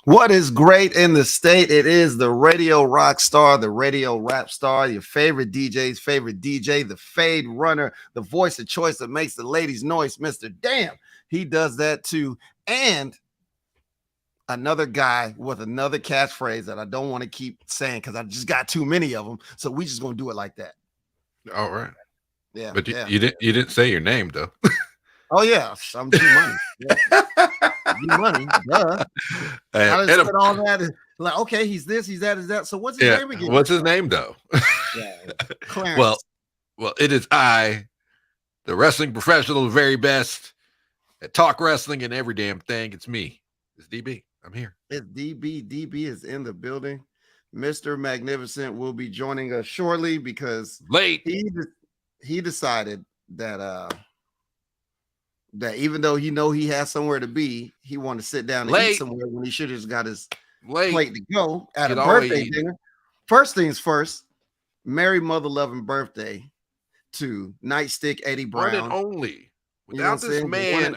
What is great in the state? It is the radio rock star, the radio rap star, your favorite DJ's favorite DJ, the fade runner, the voice of choice that makes the ladies noise, Mr. Damn. He does that too. And another guy with another catchphrase that I don't want to keep saying because I just got too many of them. So we just gonna do it like that. All right. Yeah. But you didn't say your name though. Oh yeah, I'm G Money. Yeah. G Money, duh. I just said all that. Like, okay, he's this, he's that, is that. So what's his name again? What's his name though? Yeah, Clarence. Well, it is I, the wrestling professional, the very best at talk wrestling and every damn thing. It's me. It's DB. I'm here. It's DB. DB is in the building. Mr. Magnificent will be joining us shortly because late. He decided that that even though he has somewhere to be, he wanted to sit down and eat somewhere when he should have just got his plate to go at a birthday dinner. First things first, merry mother loving birthday to Nightstick Eddie Brown. One and only. Without this man,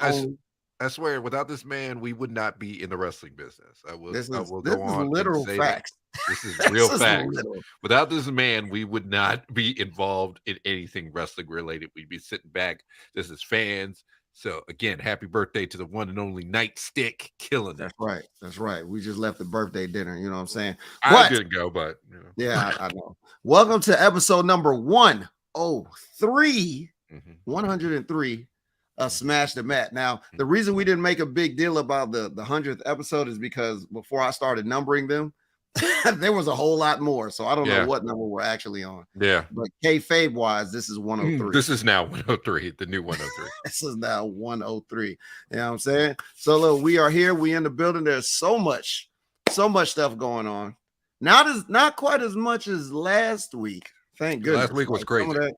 I swear, without this man, we would not be in the wrestling business. This is literal facts. This is real facts. Without this man, we would not be involved in anything wrestling related. We'd be sitting back just as fans. So again, happy birthday to the one and only Nightstick, killing it. That's right. We just left the birthday dinner. You know what I'm saying? I didn't go, but you know. Yeah, I know. Welcome to episode number 103, 103 of Smash the Mat. Now, the reason we didn't make a big deal about the 100th episode is because before I started numbering them, there was a whole lot more. So I don't know what number we're actually on. Yeah. But kayfabe wise, this is 103. This is now 103, the new 103. This is now 103. You know what I'm saying? So look, we are here. We in the building. There's so much stuff going on. Not quite as much as last week. Thank goodness. Last week was crazy. It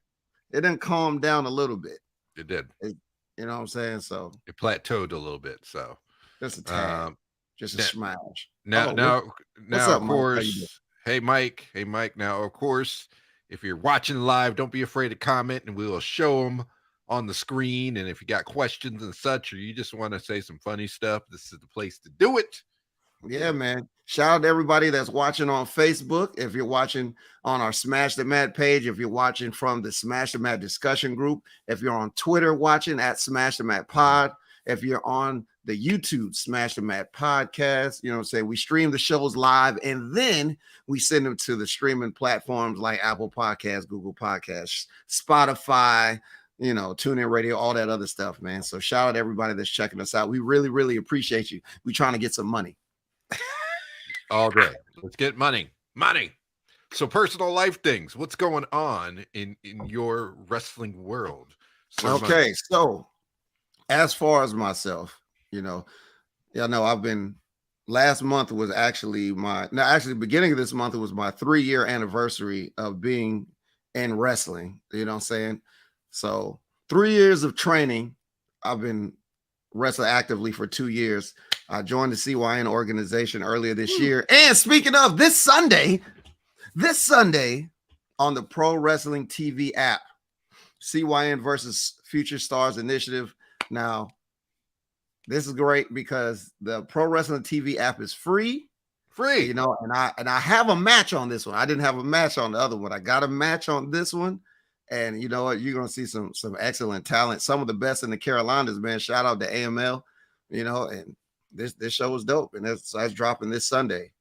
didn't calm down a little bit. It did. You know what I'm saying? So it plateaued a little bit. So just a tad. Just a smash. Now, of course, hey Mike. Now, of course, if you're watching live, don't be afraid to comment, and we will show them on the screen. And if you got questions and such, or you just want to say some funny stuff, this is the place to do it. Yeah, man. Shout out to everybody that's watching on Facebook. If you're watching on our Smash the Mat page, if you're watching from the Smash the Mat discussion group, if you're on Twitter watching at Smash the Mat Pod, if you're on the YouTube Smash the Mat podcast, you know what I'm saying? We stream the shows live and then we send them to the streaming platforms like Apple Podcasts, Google Podcasts, Spotify, you know, TuneIn Radio, all that other stuff, man. So shout out to everybody that's checking us out. We really, really appreciate you. We're trying to get some money. All day. Let's get money. So personal life things. What's going on in your wrestling world? So as far as myself, I've been, last month was actually beginning of this month, it was my 3-year anniversary of being in wrestling. You know what I'm saying? So 3 years of training. I've been wrestling actively for 2 years. I joined the CYN organization earlier this year. And speaking of this Sunday on the Pro Wrestling TV app, CYN versus Future Stars Initiative. Now, this is great because the Pro Wrestling TV app is free, and I have a match on this one. I didn't have a match on the other one. I got a match on this one, and you know what? You're gonna see some excellent talent, some of the best in the Carolinas, man. Shout out to AML, and this show is dope, and that's dropping this Sunday.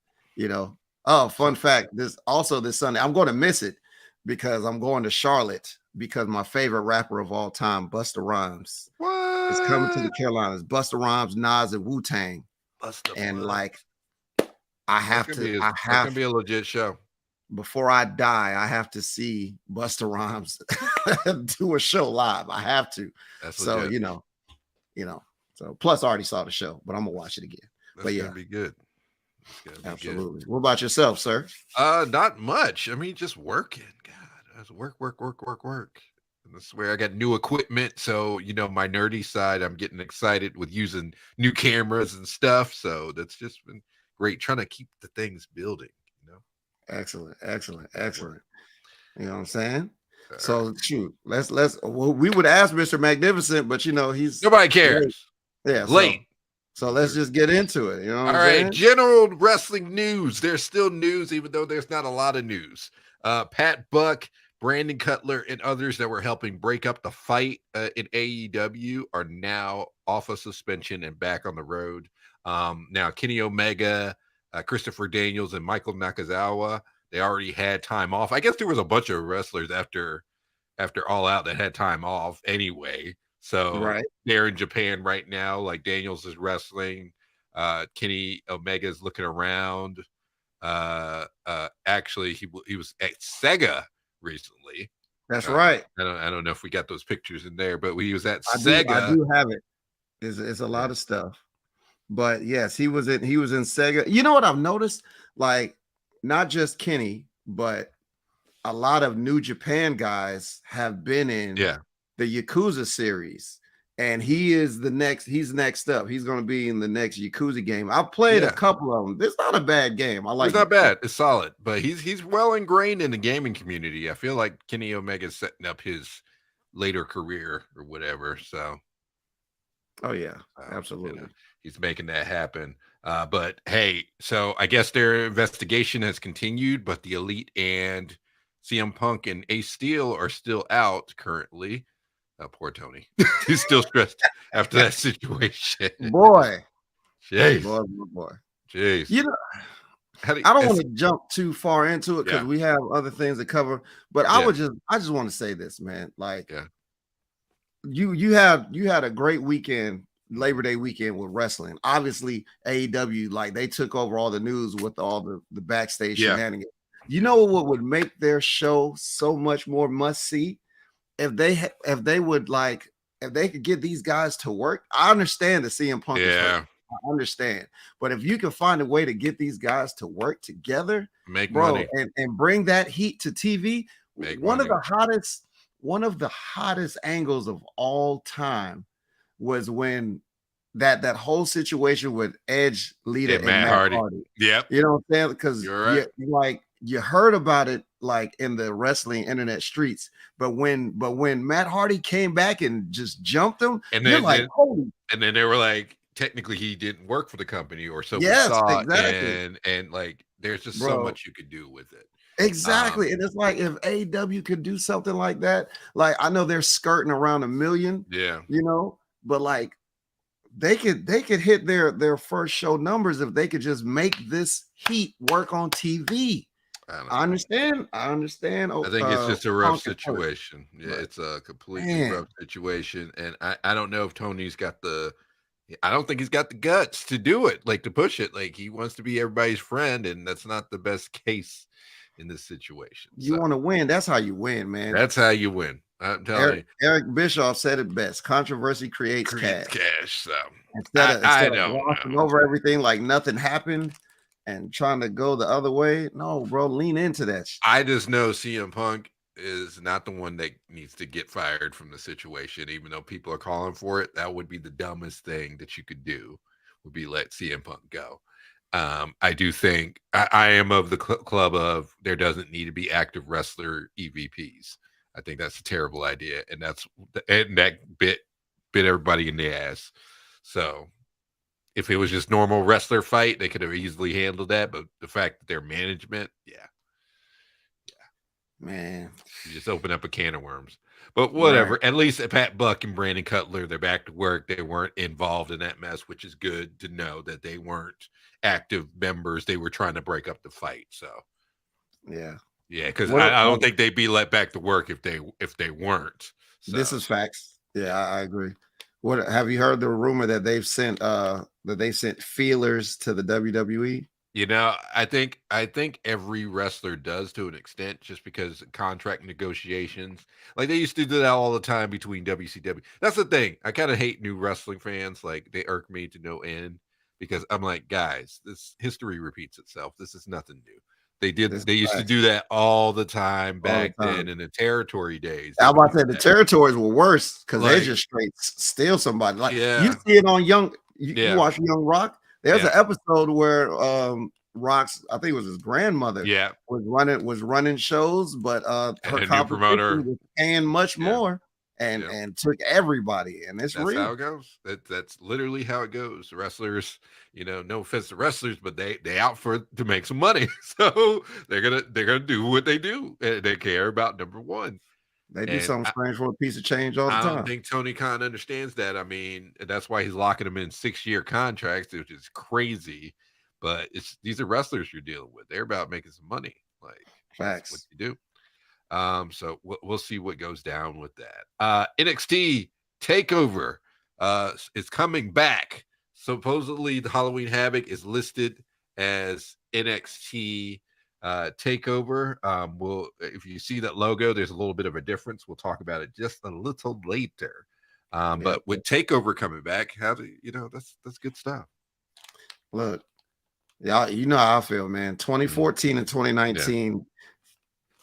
Oh, fun fact, this Sunday, I'm going to miss it because I'm going to Charlotte because my favorite rapper of all time, Busta Rhymes, is coming to the Carolinas. Busta Rhymes, Nas, and Wu-Tang. And like, it's gonna be a legit show. Before I die, I have to see Busta Rhymes do a show live. I have to. That's so legit. So plus I already saw the show, but I'm gonna watch it again. That's gonna be good. Absolutely. Good. What about yourself, sir? Not much. I mean, just working. God, that's work. I swear I got new equipment. So, my nerdy side, I'm getting excited with using new cameras and stuff. So that's just been great trying to keep the things building, Excellent. You know what I'm saying? All So right. shoot, well, we would ask Mr. Magnificent, but he's Nobody cares. late. Yeah, Late. So let's just get into it. You know what All I'm right, saying? general wrestling news. There's still news, even though there's not a lot of news. Pat Buck, Brandon Cutler, and others that were helping break up the fight in AEW are now off of suspension and back on the road. Now, Kenny Omega, Christopher Daniels, and Michael Nakazawa, they already had time off. I guess there was a bunch of wrestlers after All Out that had time off anyway. So they're in Japan right now. Like Daniels is wrestling. Kenny Omega is looking around. Actually, he was at Sega recently. That's right. I don't know if we got those pictures in there, but he was at Sega. I do have it. It's a lot of stuff. But yes, he was in Sega. You know what I've noticed? Like, not just Kenny, but a lot of New Japan guys have been in the Yakuza series. And he's next up. He's going to be in the next Yakuza game. I played a couple of them. It's not a bad game. I like it's not bad. It's solid, but he's well ingrained in the gaming community. I feel like Kenny Omega is setting up his later career or whatever. So, oh yeah, absolutely. He's making that happen. But hey, so I guess their investigation has continued, but the Elite and CM Punk and Ace Steel are still out currently. Poor Tony. He's still stressed after that situation. Boy. Jeez. Boy. Jeez. I don't want to jump too far into it because we have other things to cover. But I just want to say this, man. Like, you had a great weekend, Labor Day weekend with wrestling. Obviously, AEW, like they took over all the news with all the backstage shenanigans. You know what would make their show so much more must see? If they could get these guys to work. I understand the CM Punk is hurt. I understand, but if you can find a way to get these guys to work together, make money and bring that heat to TV, one of the hottest angles of all time was when that whole situation with Edge, Lita, and Matt Hardy. Yep. You know what I'm saying? Because you heard about it like in the wrestling internet streets, but when Matt Hardy came back and just jumped him, and then and then they were like, technically he didn't work for the company, or so we saw, exactly. And like there's just so much you could do with it. Exactly. And it's like if AEW could do something like that, like I know they're skirting around 1 million, but like they could hit their first show numbers if they could just make this heat work on TV. I understand. I think it's just a rough situation. Yeah, it's a completely rough situation. And I don't know if Tony's got I don't think he's got the guts to do it, like to push it. Like he wants to be everybody's friend, and that's not the best case in this situation. You want to win. That's how you win, man. That's how you win. I'm telling you. Eric Bischoff said it best. Controversy creates cash. So instead of walking over everything like nothing happened and trying to go the other way. No, bro, lean into that. I just know CM Punk is not the one that needs to get fired from the situation, even though people are calling for it. That would be the dumbest thing that you could do, would be let CM Punk go. I do think I am of the club of there doesn't need to be active wrestler EVPs. I think that's a terrible idea, and that bit everybody in the ass. So if it was just normal wrestler fight, they could have easily handled that. But the fact that their management, man, you just open up a can of worms. But whatever. Right. At least Pat Buck and Brandon Cutler, they're back to work. They weren't involved in that mess, which is good to know that they weren't active members. They were trying to break up the fight. So yeah, because I don't think they'd be let back to work if they weren't. So. This is facts. Yeah, I agree. What have you heard the rumor that they've sent feelers to the WWE? I think every wrestler does to an extent, just because contract negotiations, like they used to do that all the time between WCW. That's the thing. I kind of hate new wrestling fans. Like they irk me to no end, because I'm like, guys, this history repeats itself. This is nothing new. They used to do that all the time back then in the territory days. I'm about to say the territories were worse because they just straight steal somebody. Like you see it on you watch Young Rock. There's an episode where Rock's, I think it was his grandmother, was running shows, but her competition was paying much more and took everybody, and that's real. How it goes. That's literally how it goes. The wrestlers, no offense to wrestlers, but they out to make some money, so they're gonna do what they do. They care about number one. They do something strange for a piece of change all the time. I don't think Tony Khan understands that. I mean, that's why he's locking them in 6-year contracts, which is crazy. But these are wrestlers you're dealing with. They're about making some money. Like, facts. That's what you do. So we'll see what goes down with that. NXT Takeover is coming back. Supposedly, the Halloween Havoc is listed as NXT Takeover. If you see that logo, there's a little bit of a difference. We'll talk about it just a little later. But with Takeover coming back, that's good stuff. Look, y'all, you know how I feel, man. 2014 and 2019,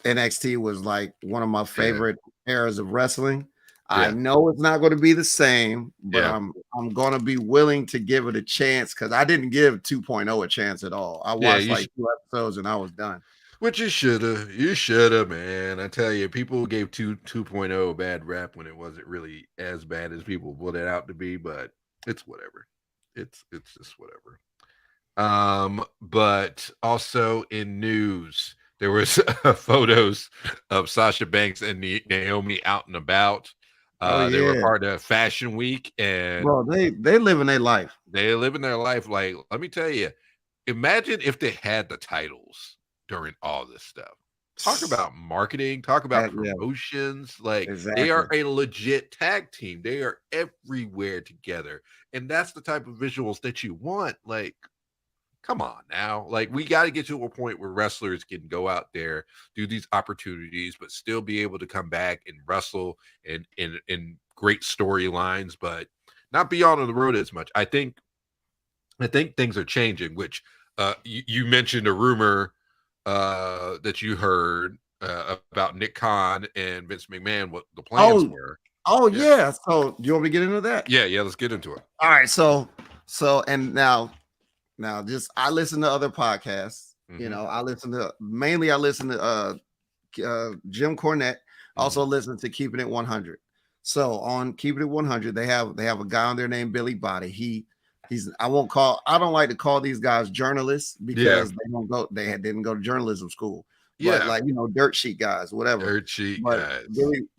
NXT was like one of my favorite eras of wrestling. I know it's not going to be the same, but I'm going to be willing to give it a chance because I didn't give 2.0 a chance at all. I watched 2 episodes and I was done. Which you should have. You should have, man. I tell you, people gave 2.0 a bad rap when it wasn't really as bad as people put it out to be, but it's whatever. It's just whatever. But also in news, there was photos of Sasha Banks and Naomi out and about. They were part of Fashion Week, and bro, they living their life. They living their life. Like, let me tell you, imagine if they had the titles during all this stuff. Talk about marketing, talk about promotions. Like, they are a legit tag team. They are everywhere together, and that's the type of visuals that you want. Like, come on now. Like, we got to get to a point where wrestlers can go out there, do these opportunities, but still be able to come back and wrestle in great storylines, but not be on the road as much. I think things are changing, which you mentioned a rumor that you heard about Nick Khan and Vince McMahon, what the plans were. Yeah. So do you want me to get into that? Yeah, let's get into it. All right. So and now just I listen to other podcasts. Mm-hmm. I listen to Jim Cornette. Also listen to Keeping It 100. So on Keeping It 100, they have a guy on there named Billy Body. I don't like to call these guys journalists because they didn't go to journalism school. But like, dirt sheet guys, whatever. Dirt sheet guys.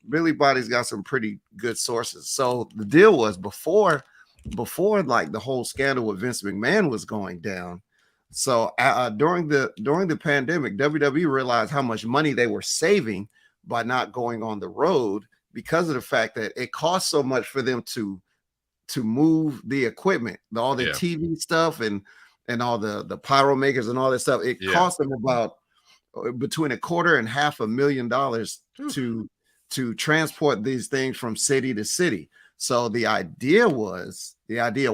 Billy Body's got some pretty good sources. So the deal was before like the whole scandal with Vince McMahon was going down. So during the pandemic, WWE realized how much money they were saving by not going on the road because of the fact that it cost so much for them to move the equipment, all the TV stuff and all the pyro makers and all that stuff. It cost them about between $250,000 and $500,000 to transport these things from city to city. So the idea was that they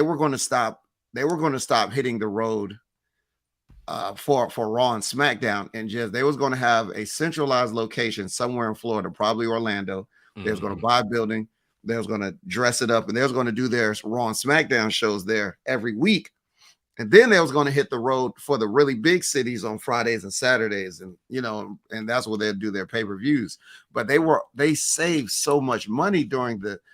were going to stop hitting the road for Raw and SmackDown, and they was going to have a centralized location somewhere in Florida, probably Orlando. They was going to buy a building. They was going to dress it up, and they was going to do their Raw and SmackDown shows there every week. And then they was going to hit the road for the really big cities on Fridays and Saturdays, and and that's where they'd do their pay-per-views. But they saved so much money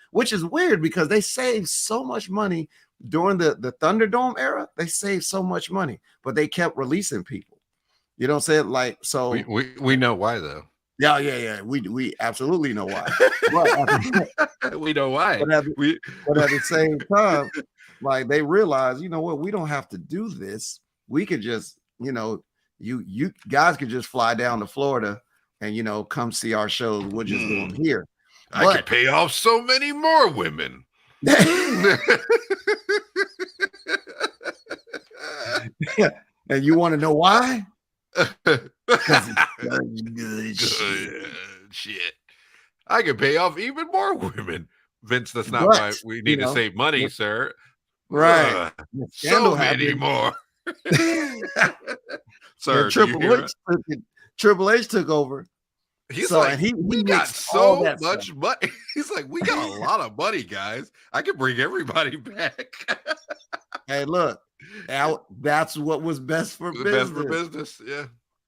which is weird because they saved so much money during the Thunderdome era. They saved so much money, but they kept releasing people. You know what I'm saying? Like, so we know why though. Yeah. We absolutely know why. We know why. But at the same time, like, they realize, you know what, we don't have to do this. We could just, you guys could just fly down to Florida and come see our shows. We'll just do them here. I could pay off so many more women. And you want to know why? Good shit. I could pay off even more women. Vince, that's not why we need to save money, sir. Right. So many more. Sir, Triple H took over. He's like, we got so much money. He's like, we got a lot of money, guys. I can bring everybody back. Hey, look, that's what was best for business. Best for business, yeah.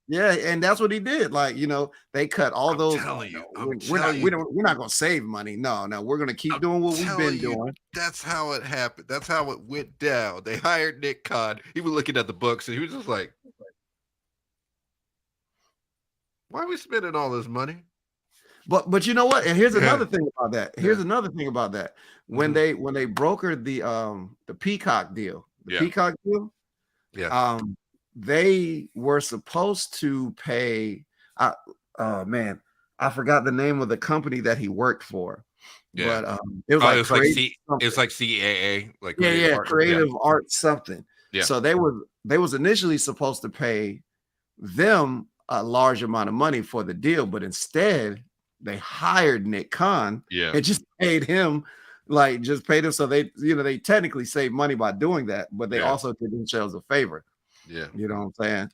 Yeah, and that's what he did. Like, they cut all those. We're not gonna save money. No, we're gonna keep doing what we've been doing. That's how it happened. That's how it went down. They hired Nick Khan. He was looking at the books and he was just like, why are we spending all this money? But you know what? And here's another thing about that. When they brokered the Peacock deal, Peacock deal, they were supposed to pay. Oh man, I forgot the name of the company that he worked for. Yeah, but it was it's like CAA, like creative art something. Yeah. So they was initially supposed to pay them a large amount of money for the deal, but instead they hired Nick Khan and just paid him, so they technically saved money by doing that, but they also did themselves a favor. Yeah, you know what I'm saying?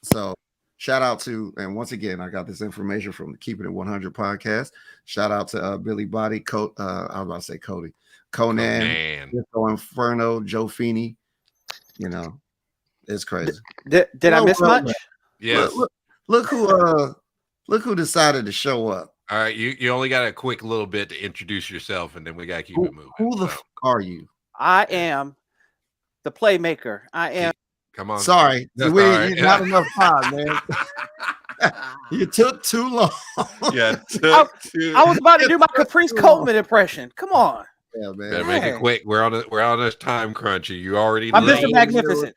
So shout out to, and once again, I got this information from the Keeping It 100 podcast. Shout out to Billy Body, I was about to say Cody, Conan, Inferno, Joe Feeney. It's crazy. Did I miss much? Yes. Look who decided to show up. All right, you only got a quick little bit to introduce yourself, and then we gotta keep it moving. Who the fuck are you? I am the playmaker. I am. Come on. Sorry, not enough time, man. You took too long. Yeah, I was about to do my Caprice Coleman impression. Come on. Yeah, man. Better make it quick. We're on a time crunchy. You already. I'm Mr. Magnificent.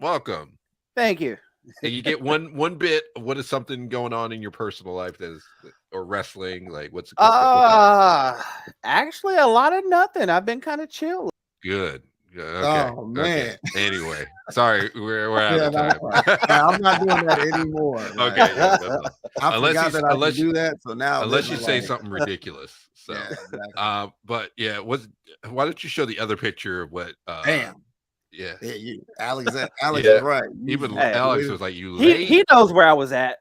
Welcome. Thank you. And you get one bit. What is something going on in your personal life or wrestling? Like what's actually a lot of nothing. I've been kind of chill. Good. Okay. Oh man. Okay. Anyway, sorry, we're out of time. I'm not doing that anymore. Okay. I do that. So now, unless you say something ridiculous. So, but yeah, why don't you show the other picture of what? Damn. Yeah. Alex is right. Even Alex was like, "You." He knows where I was at.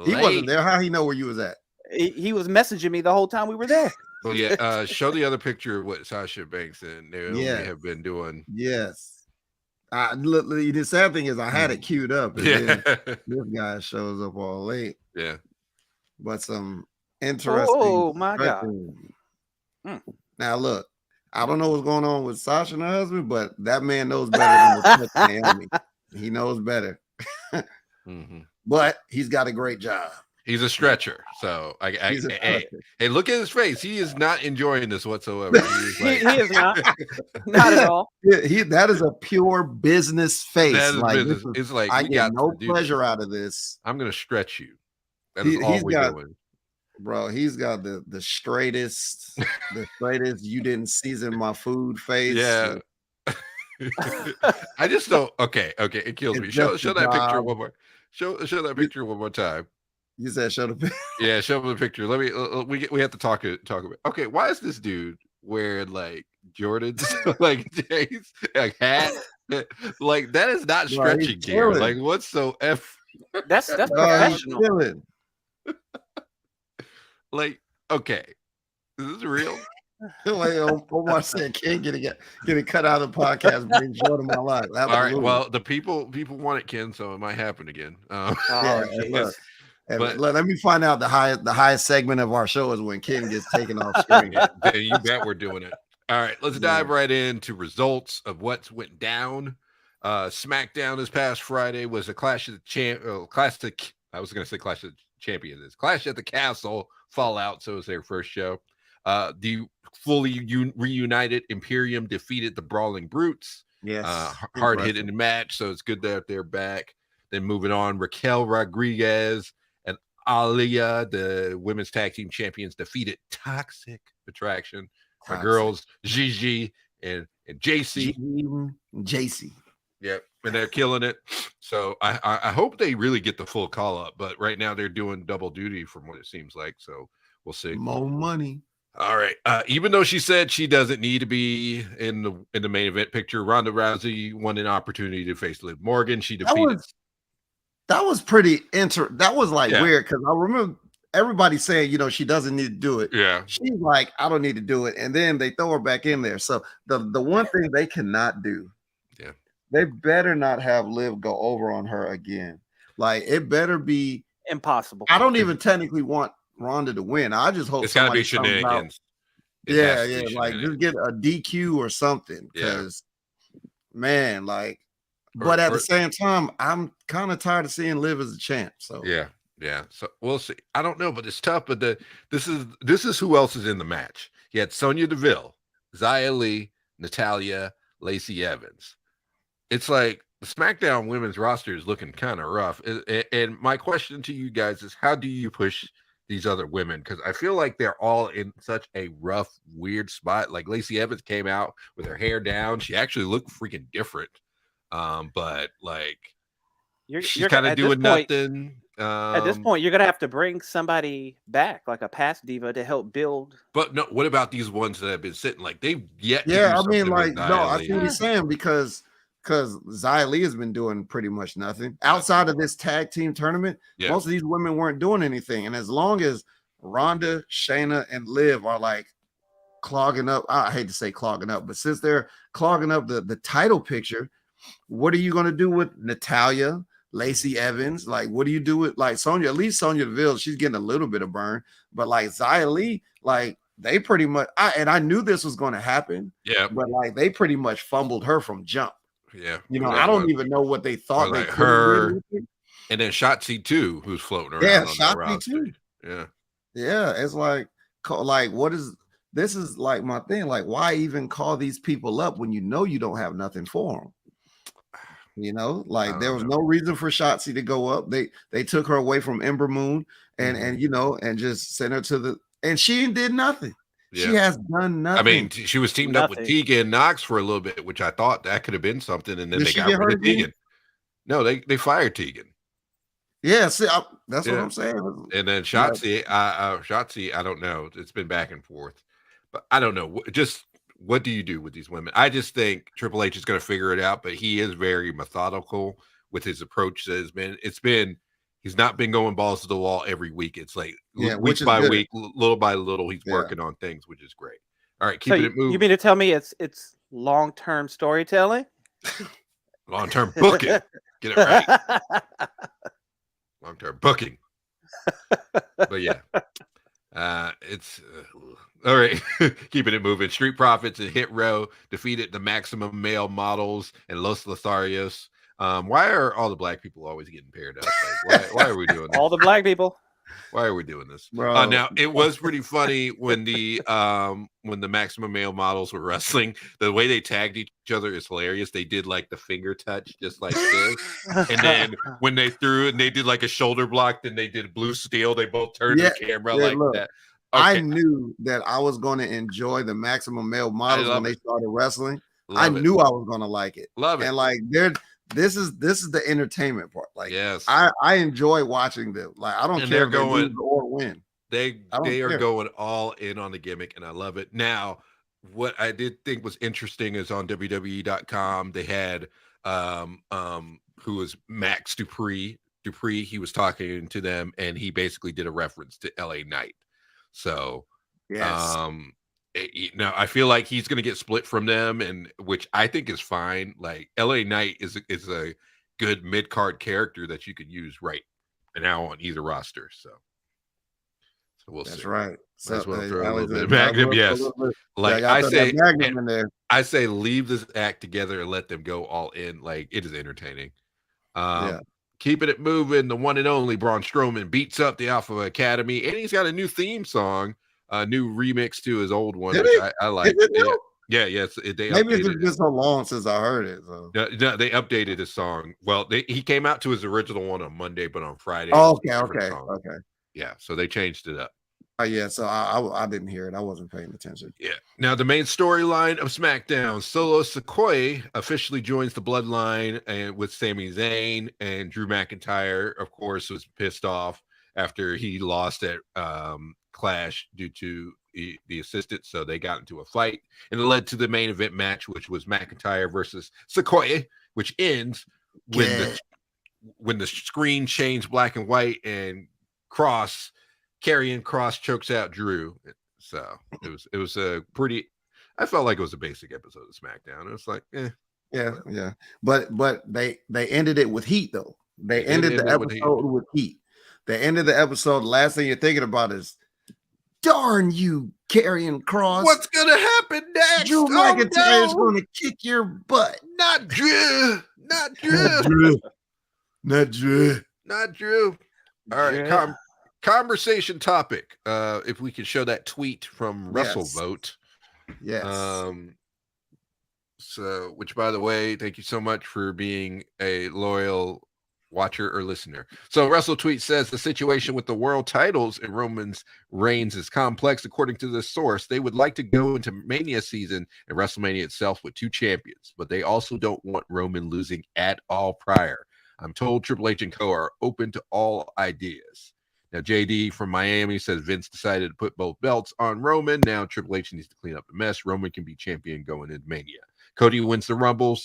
He wasn't there. How he know where you was at? He was messaging me the whole time we were there. Well, yeah. Show the other picture of what Sasha Banks and Naomi have been doing. Yes. The sad thing is I had it queued up. And then this guy shows up all late. Yeah. But some interesting. Oh my God. Now look, I don't know what's going on with Sasha and her husband, but that man knows better than Naomi. He knows better. But he's got a great job. He's a stretcher. So hey, look at his face. He is not enjoying this whatsoever. He is not. Not at all. That is a pure business face. That is business. It's like I get no pleasure out of this. I'm gonna stretch you. That is all we're doing. Bro, he's got the straightest, you didn't season my food face. Yeah. I just don't. Okay, it kills me. Show that picture one more. Show that picture one more time. You said show the picture. Yeah, show the picture. Let me. We have to talk about. Okay, why is this dude wearing like Jordans, like days, like hat? Like that is not stretching gear. Like what's so That's professional. Like, okay, is this real? Like Omar said, can't get it cut out of the podcast. Bring joy to my life. Absolutely. All right. Well, the people want it, Ken, so it might happen again. Let me find out the highest segment of our show is when Ken gets taken off screen. You bet we're doing it. All right, let's dive right into results of what went down. SmackDown this past Friday was a Clash of the I was going to say Clash of the Champions. Clash at the Castle Fallout. So it was their first show. The fully reunited Imperium defeated the Brawling Brutes. Yes. Hard hitting match. So it's good that they're back. Then moving on, Raquel Rodriguez and Aliyah, the women's tag team champions, defeated Toxic Attraction. My girls, Gigi and JC. JC. Yep. And they're killing it. So I hope they really get the full call up. But right now they're doing double duty from what it seems like. So we'll see. More money. All right. Even though she said she doesn't need to be in the main event picture, Ronda Rousey won an opportunity to face Liv Morgan. She defeated. That was pretty That was like weird because I remember everybody saying, she doesn't need to do it. Yeah. She's like, I don't need to do it. And then they throw her back in there. So the one thing they cannot do, they better not have Liv go over on her again. Like, it better be impossible. I don't even technically want Ronda to win. I just hope it's got to be shenanigans. Yeah. Like, just get a DQ or something. Because, man, like, but at the same time, I'm kind of tired of seeing Liv as a champ. So yeah. So we'll see. I don't know, but it's tough. But this is who else is in the match. You had Sonya Deville, Xia Li, Natalya, Lacey Evans. It's like the SmackDown women's roster is looking kind of rough. And my question to you guys is, how do you push these other women? Because I feel like they're all in such a rough, weird spot. Like Lacey Evans came out with her hair down. She actually looked freaking different. But like she's kind of doing nothing. At this point, you're gonna have to bring somebody back, like a past diva, to help build. But no, what about these ones that have been sitting? Like they've yet. Yeah, I mean, like I see what he's saying because Xia Li has been doing pretty much nothing outside of this tag team tournament. Most of these women weren't doing anything, and as long as Ronda, Shayna, and Liv are like clogging up, I hate to say clogging up, but since they're clogging up the title picture. What are you going to do with Natalya, Lacey Evans? Like, what do you do with like Sonya? At least Sonya Deville, she's getting a little bit of burn, but like Xia Li, like they pretty much. I knew this was going to happen. Yeah, but like they pretty much fumbled her from jump. Yeah, I don't even know what they thought. Like her, and then Shotzi too, who's floating around. Yeah, Shotzi too. Yeah. It's like what is this? Is like my thing. Like, why even call these people up when you know you don't have nothing for them? Like there was no reason for Shotzi to go up. They took her away from Ember Moon and and just sent her to and she did nothing. Yeah. She has done nothing. I mean, she was teamed up with Tegan Knox for a little bit, which I thought that could have been something, and then they got rid of Tegan. No, they fired Tegan. Yeah, see, that's what I'm saying. And then Shotzi, I don't know. It's been back and forth, but I don't know. Just what do you do with these women? I just think Triple H is going to figure it out, but he is very methodical with his approach. He's not been going balls to the wall every week. It's like week by week, little by little, he's working on things, which is great. All right, keeping it moving. You mean to tell me it's long-term storytelling? Long-term booking. Get it right. Long-term booking. But yeah. It's all right. Keeping it moving. Street Profits and Hit Row defeated the Maximum Male Models and Los Lotharios. Why are all the black people always getting paired up? Like, why are we doing this? All the black people. Why are we doing this? Now it was pretty funny when the Maximum Male Models were wrestling. The way they tagged each other is hilarious. They did like the finger touch, just like this, and then when they threw it, and they did like a shoulder block. Then they did blue steel. They both turned the camera like that. Okay. I knew that I was going to enjoy the Maximum Male Models when they started wrestling. I knew I was going to like it. Love it. And like this is the entertainment part. Like, yes, I enjoy watching them. Like, I don't care if they lose or win. They are going all in on the gimmick, and I love it. Now, what I did think was interesting is on WWE.com they had who was Max Dupree. He was talking to them, and he basically did a reference to LA Knight. So, yes. I feel like he's going to get split from them, and which I think is fine. Like LA Knight is a good mid card character that you could use right now on either roster. So we'll see. That's right. So throw a little bit of Magnum, yes. Like I say, leave this act together and let them go all in. Like it is entertaining. Keeping it moving. The one and only Braun Strowman beats up the Alpha Academy, and he's got a new theme song. A new remix to his old one, which I like. Yes. Maybe it's been so long since I heard it. So. No, they updated his song. Well, he came out to his original one on Monday, but on Friday. Oh, okay. Yeah, so they changed it up. So I didn't hear it. I wasn't paying attention. Yeah. Now the main storyline of SmackDown: Solo Sikoa officially joins the Bloodline and with Sami Zayn, and Drew McIntyre, of course, was pissed off after he lost at Clash due to the assistant. So they got into a fight, and it led to the main event match, which was McIntyre versus Sequoia, which ends when the screen changed black and white, and Karrion Kross chokes out Drew. So it was a pretty. I felt like it was a basic episode of SmackDown. It was like, yeah. But they ended it with heat though. They ended the episode with heat. They ended the episode. The last thing you're thinking about is, darn you, Karrion Kross. What's gonna happen next? Drew McIntyre is gonna kick your butt. Not Drew. Not Drew. Not Drew. All right. Conversation topic. If we could show that tweet from WrestleVote. Yes. So, which, by the way, thank you so much for being a loyal watcher or listener. So Wrestle Tweet says the situation with the world titles in Roman's reigns is complex. According to the source, they would like to go into Mania season and WrestleMania itself with 2 champions, but they also don't want Roman losing at all prior. I'm told Triple H and Co. are open to all ideas. Now, JD from Miami says Vince decided to put both belts on Roman. Now Triple H needs to clean up the mess. Roman can be champion going into Mania. Cody wins the Rumble.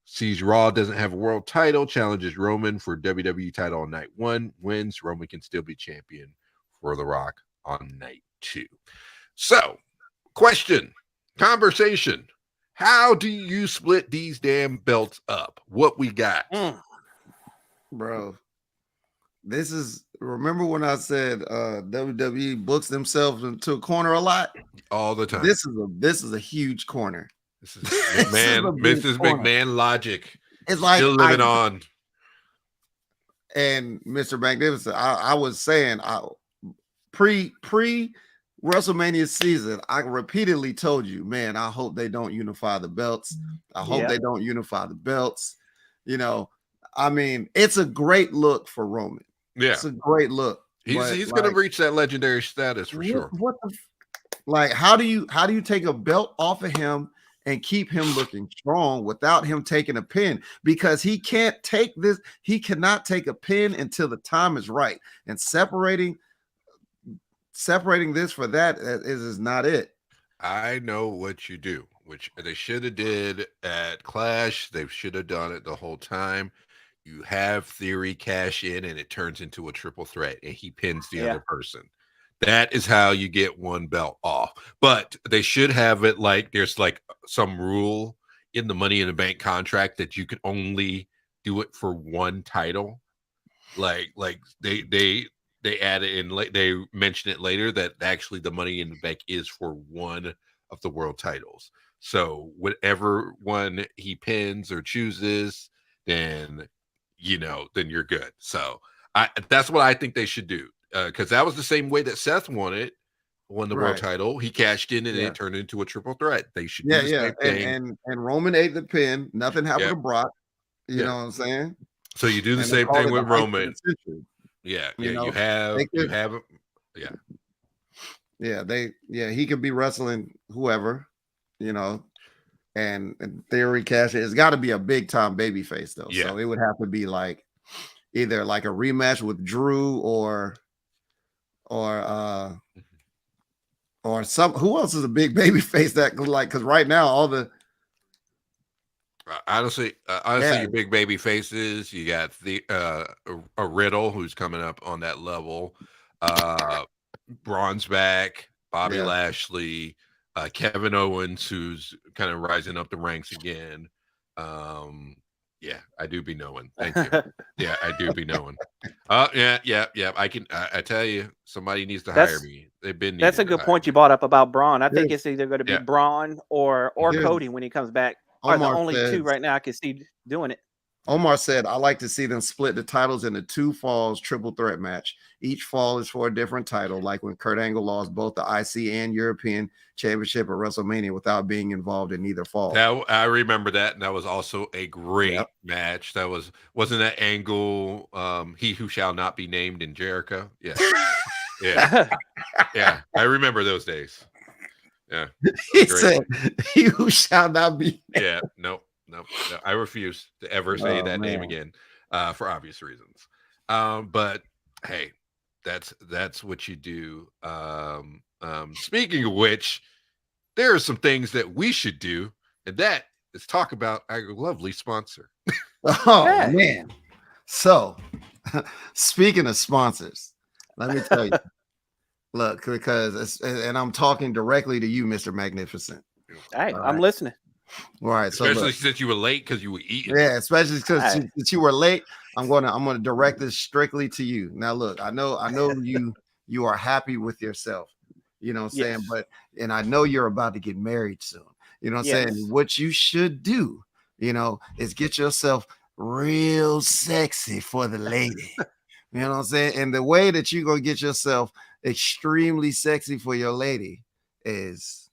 Sees Raw doesn't have a world title. Challenges Roman for WWE title on night 1. Wins. Roman can still be champion for The Rock on night 2. So, conversation. How do you split these damn belts up? What we got? Bro, remember when I said WWE books themselves into a corner a lot? All the time. This is a huge corner. This is Mrs. McMahon logic. It's like still living on. And Mr. Magnificent, I was saying, pre WrestleMania season, I repeatedly told you, man, I hope they don't unify the belts. I hope they don't unify the belts. You know, I mean, it's a great look for Roman. Yeah, it's a great look. He's going to reach that legendary status for sure. How do you take a belt off of him and keep him looking strong without him taking a pin? Because he cannot take a pin until the time is right. And separating this for that is not it. I know what you do, which they should have did at Clash. They should have done it the whole time. You have Theory cash in, and it turns into a triple threat, and he pins the other person. That is how you get one belt off. But they should have it like there's like some rule in the Money in the Bank contract that you can only do it for one title. Like they add it in, they mention it later that actually the Money in the Bank is for one of the world titles. So whatever one he pins or chooses, then you're good. So that's what I think they should do. Because that was the same way that Seth won the world title. He cashed in and it turned into a triple threat. They should do the same thing. And Roman ate the pin. Nothing happened to Brock. You know what I'm saying? So you do the same thing with Roman. You have he could be wrestling whoever, and Theory cash it. It's got to be a big time baby face though. So it would have to be like either like a rematch with Drew or some, who else is a big baby face that because right now all the honestly your big baby faces, you got a Riddle who's coming up on that level, Braun's back, Bobby Lashley, Kevin Owens who's kind of rising up the ranks again. I do be knowing. Thank you. Yeah, I do be knowing. I tell you, somebody needs to hire me. That's a good point you brought up about Braun. I think it's either going to be Braun or Cody when he comes back. Are the only two right now I can see doing it. Omar said, I like to see them split the titles into 2 falls triple threat match. Each fall is for a different title, like when Kurt Angle lost both the IC and European Championship at WrestleMania without being involved in either fall. I remember that, and that was also a great match. That wasn't that Angle, he who shall not be named in Jericho? Yeah. Yeah. I remember those days. Yeah. He said, he who shall not be named. Yeah, no, I refuse to ever say that name again, for obvious reasons. But hey, that's what you do. Speaking of which, there are some things that we should do, and that is talk about our lovely sponsor. Oh, man. So, speaking of sponsors, let me tell you. Look, because and I'm talking directly to you, Mr. Magnificent. Hey, I'm listening. All right, especially since you were late because you were eating. Yeah, especially because since you were late, I'm gonna direct this strictly to you. Now, look, I know you are happy with yourself. You know what I'm saying? But and I know you're about to get married soon. You know what I'm saying? What you should do, is get yourself real sexy for the lady. You know what I'm saying? And the way that you're gonna get yourself extremely sexy for your lady is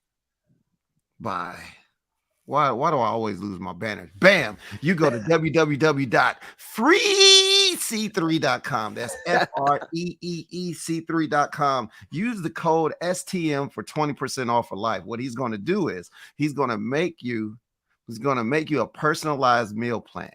by why do I always lose my banner? Bam! You go to www.freec3.com. That's FREEEC3.com. Use the code STM for 20% off for life. What he's going to do is he's going to make you a personalized meal plan.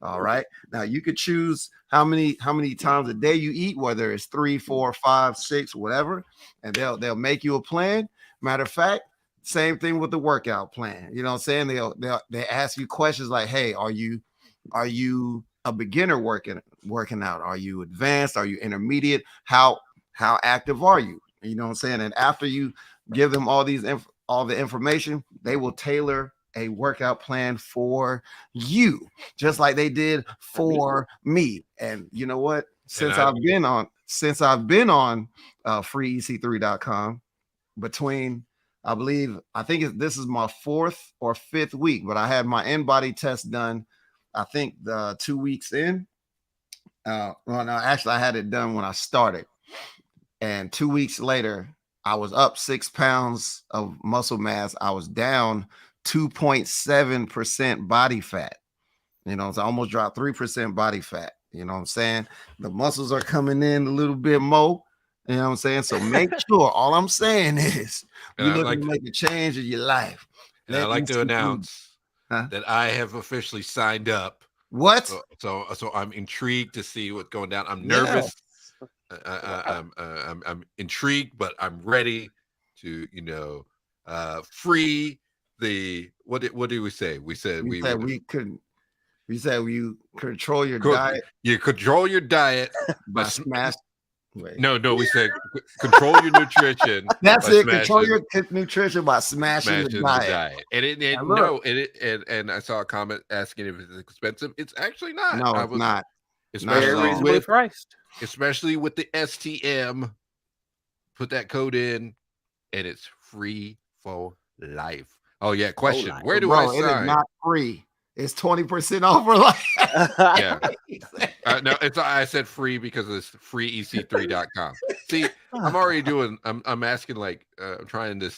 All right. Now you could choose how many times a day you eat, whether it's 3, 4, 5, 6, whatever, and they'll make you a plan. Matter of fact, same thing with the workout plan. You know what I'm saying? They ask you questions like, hey, are you a beginner working out? Are you advanced? Are you intermediate? How active are you? You know what I'm saying? And after you give them all the information, they will tailor a workout plan for you, just like they did for me. And you know what? Since I've been on freec3.com, between I think this is my 4th or 5th week, but I had my in-body test done, I think 2 weeks in. Well, no, actually I had it done when I started. And 2 weeks later, I was up 6 pounds of muscle mass. I was down 2.7% body fat. So I almost dropped 3% body fat. You know what I'm saying? The muscles are coming in a little bit more. You know what I'm saying? So make sure, all I'm saying is you're looking to make a change in your life. And I'd like to announce that I have officially signed up. What? So I'm intrigued to see what's going down. I'm nervous. I'm intrigued, but I'm ready to, free the what did we say? We said we said you control your diet. You control your diet by smash. Wait. No, we said control your nutrition. That's it. Control your nutrition by smashing the diet. And I saw a comment asking if it's expensive. It's actually not. No, it's not. Especially priced. Especially with the STM. Put that code in, and it's free for life. Oh yeah. Question: where do I sign? It is not free. It's 20% off for life. Yeah. No, I said free because it's freec3.com. See, I'm already doing. I'm asking I'm trying to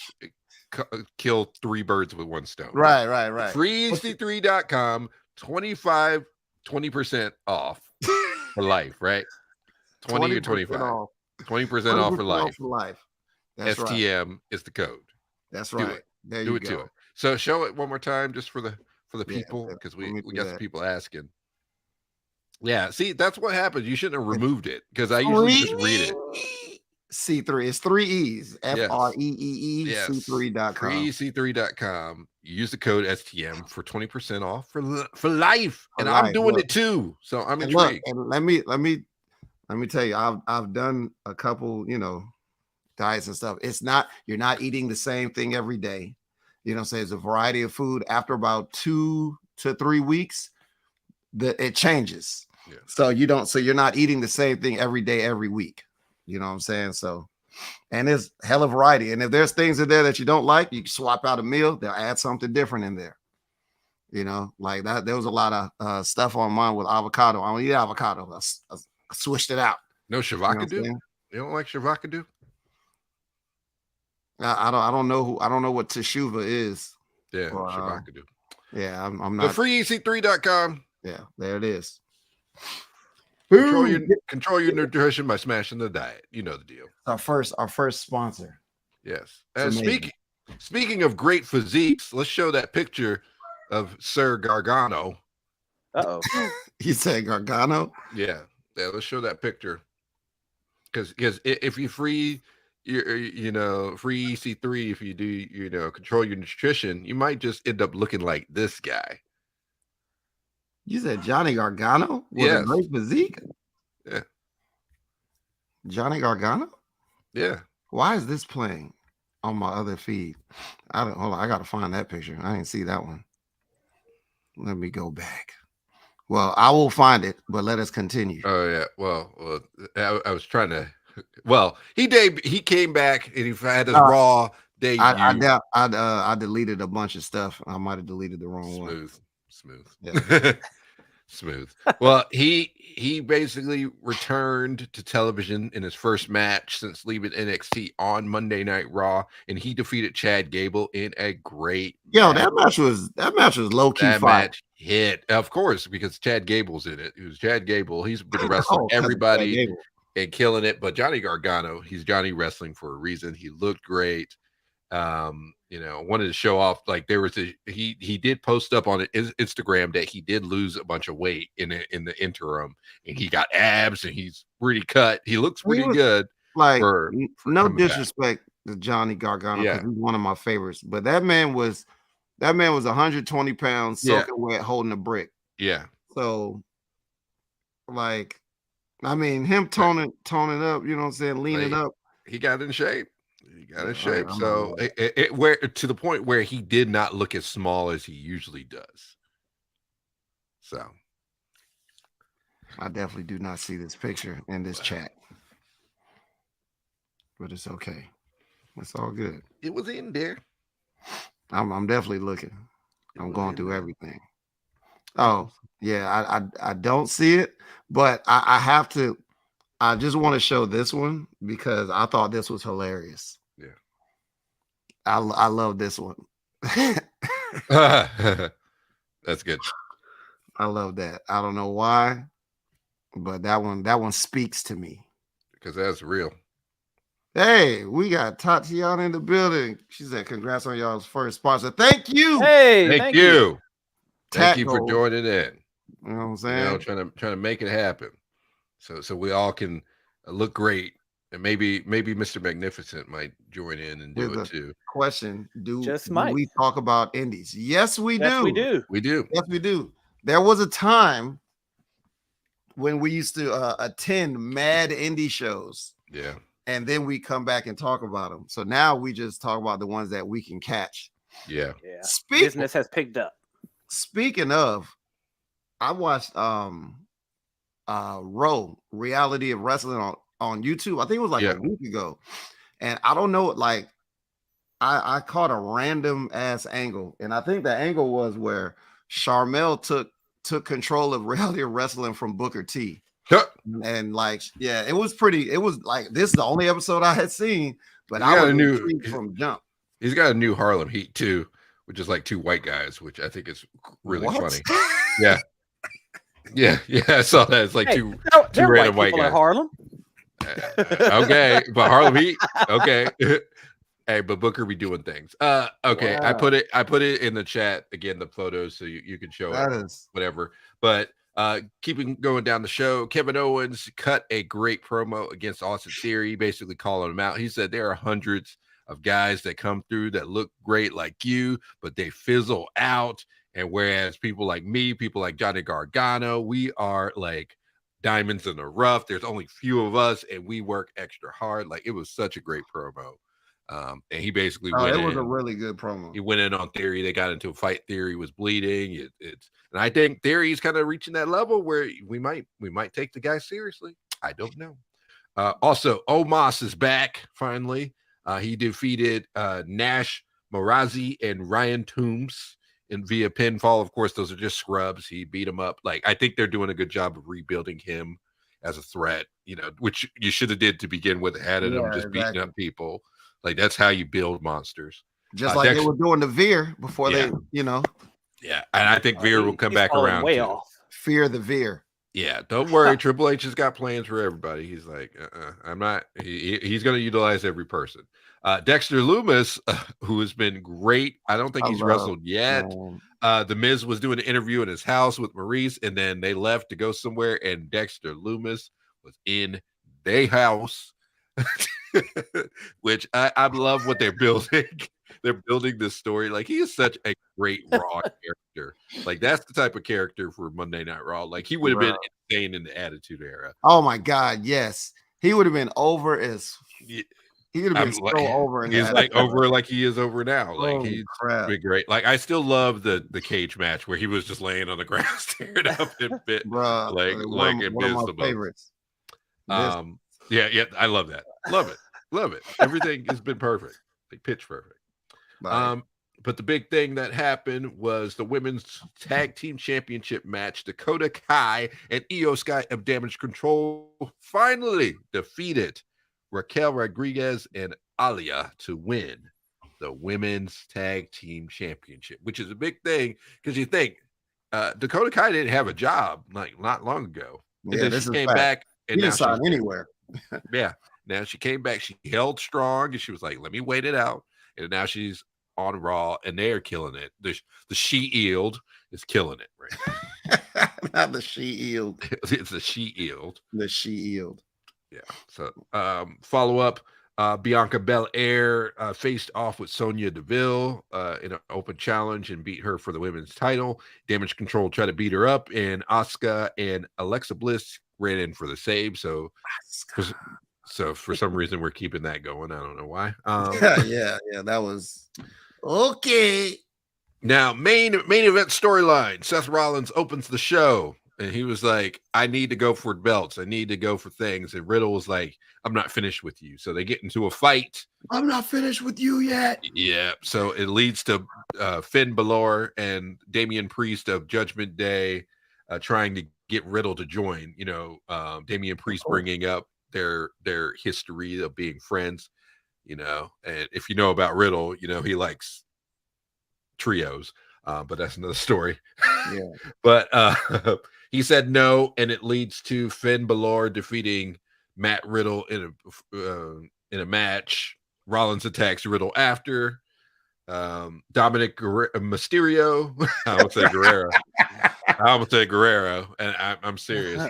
kill 3 birds with 1 stone. Right. Freec3.com, 20% off for life. Right. 20 or 25. 20% off for life. That's STM is the code. That's right. Do it to it. So show it one more time, just for the people, because we got some people asking. Yeah, see, that's what happens. You shouldn't have removed it, because I usually just read it. C3. It's 3 E's. FREEE C3.com. Freec3.com. Use the code STM for 20% off for life. And I'm doing it too. So I'm intrigued. And let me tell you, I've done a couple, diets and stuff. You're not eating the same thing every day. You know what I'm saying? It's a variety of food. After about 2 to 3 weeks, it changes. Yeah. So you're not eating the same thing every day, every week. You know what I'm saying? So, and there's hella variety. And if there's things in there that you don't like, you can swap out a meal. They'll add something different in there. Like that. There was a lot of stuff on mine with avocado. I don't eat avocado. I switched it out. No shavakadu? You don't like shavakadu? I don't know what teshuva is. Yeah, shavakadu. Yeah, I'm not. The freec3.com. Yeah, there it is. Control your nutrition by smashing the diet. You know the deal. Our first sponsor. Yes. And speaking of great physiques, let's show that picture of Sir Gargano. Uh-oh. You said Gargano? Yeah. Let's show that picture. Because if you free free EC3 if you do, control your nutrition, you might just end up looking like this guy. You said Johnny Gargano with a great physique? Yeah. Johnny Gargano? Yeah. Why is this playing on my other feed? Hold on, I gotta find that picture. I didn't see that one. Let me go back. Well, I will find it, but let us continue. Oh yeah. Well, I was trying to. Well, he came back and he had his Raw debut. I deleted a bunch of stuff. I might have deleted the wrong one. Smooth. Yeah. Smooth. Well, he basically returned to television in his first match since leaving NXT on Monday Night Raw, and he defeated Chad Gable in a great match. That match was low key. That match hit, of course, because Chad Gable's in it. It was Chad Gable. He's been wrestling everybody and killing it. But Johnny Gargano, he's Johnny Wrestling for a reason. He looked great. Wanted to show off. Like there was he did post up on Instagram that he did lose a bunch of weight in the interim, and he got abs and he's pretty cut. He looks pretty good. Like for no disrespect to Johnny Gargano, because he's one of my favorites, but that man was 120 pounds, soaking wet, holding a brick. Yeah. So, like, I mean, him toning up, you know what I'm saying, leaning up. He got in shape. So it where to the point where he did not look as small as he usually does. So I definitely do not see this picture in this chat, but it's okay. It's all good. It was in there. I'm definitely looking. I'm going through everything. Oh yeah, I don't see it, but I have to. I just want to show this one because I thought this was hilarious. Yeah. I love this one. That's good. I love that. I don't know why, but that one speaks to me. Because that's real. Hey, we got Tatiana in the building. She said, congrats on y'all's first sponsor. Thank you. Hey, thank you. Thank you for joining in. You know what I'm saying? Trying to make it happen. So we all can look great. And maybe Mr. Magnificent might join in and do it too. Question: Do we talk about indies? Yes, we do. Yes, we do. We do. Yes, we do. There was a time when we used to attend mad indie shows. Yeah. And then we come back and talk about them. So now we just talk about the ones that we can catch. Yeah. Business has picked up. Speaking of, I watched Raw Reality of Wrestling on YouTube. I think it was like a week ago. And I don't know, like I caught a random ass angle. And I think the angle was where Charmel took control of Reality of Wrestling from Booker T. And like, it was like this is the only episode I had seen, but I was intrigued from jump. He's got a new Harlem Heat too, which is like two white guys, which I think is really funny. Yeah. I saw that. It's like two random white guys. Harlem. Okay, but Harlem Heat. Okay. Hey, but Booker be doing things. Okay, wow. I put it in the chat again, the photos, so you can show whatever. But keeping going down the show, Kevin Owens cut a great promo against Austin Theory, basically calling him out. He said there are hundreds of guys that come through that look great like you, but they fizzle out. And whereas people like me, people like Johnny Gargano, we are like diamonds in the rough. There's only few of us, and we work extra hard. Like, it was such a great promo. And he basically went in. It was a really good promo. He went in on Theory. They got into a fight. Theory was bleeding. And I think Theory is kind of reaching that level where we might take the guy seriously. I don't know. Also, Omos is back finally. He defeated Nash Marazi and Ryan Toombs via pinfall. Of course, those are just scrubs. He beat him up. Like, I think they're doing a good job of rebuilding him as a threat, which you should have did to begin with, had him just beating up people. Like, that's how you build monsters. Just like they were doing the Veer before they. Yeah, and I think Veer will come back around way too. Off. Fear the Veer. Yeah, don't worry. Triple H has got plans for everybody. He's like, I'm not. He's going to utilize every person. Dexter Lumis, who has been great. I don't think he's wrestled yet. The Miz was doing an interview in his house with Maurice, and then they left to go somewhere, and Dexter Lumis was in their house. which I love what they're building. They're building this story. Like, he is such a great Raw character. Like, that's the type of character for Monday Night Raw. Like, he would have been insane in the Attitude Era. Oh my God, yes. He would have been over as he would have been so over. He's like over like he is over now. Like, he's been great. Like, I still love the cage match where he was just laying on the ground staring up and bit. Bro, like one of my favorites. Yeah, I love that. Love it. Everything has been perfect. Like, pitch perfect. But the big thing that happened was the women's tag team championship match. Dakota Kai and Io Sky of Damage Control finally defeated Raquel Rodriguez and Alia to win the women's tag team championship, which is a big thing because you think Dakota Kai didn't have a job like not long ago. And then she came back and now she's anywhere. Now she came back. She held strong and she was like, let me wait it out. And now she's on Raw and they are killing it. The She-Eeld is killing it right now. Not the She-Eeld. It's the She-Eeld. The She-Eeld. Yeah. So follow up. Bianca Belair faced off with Sonya Deville in an open challenge and beat her for the women's title. Damage Control tried to beat her up, and Asuka and Alexa Bliss ran in for the save. So for some reason we're keeping that going. I don't know why. Yeah, that was okay. Now, main event storyline. Seth Rollins opens the show. And he was like, I need to go for belts. I need to go for things. And Riddle was like, I'm not finished with you. So they get into a fight. I'm not finished with you yet. Yeah. So it leads to Finn Balor and Damian Priest of Judgment Day trying to get Riddle to join. You know, Damian Priest bringing up their history of being friends. You know, and if you know about Riddle, you know, he likes trios. But that's another story. Yeah. But he said no, and it leads to Finn Balor defeating Matt Riddle in a match. Rollins attacks Riddle after. Dominic Mysterio. I would say Guerrero. I would say Guerrero, and I'm serious.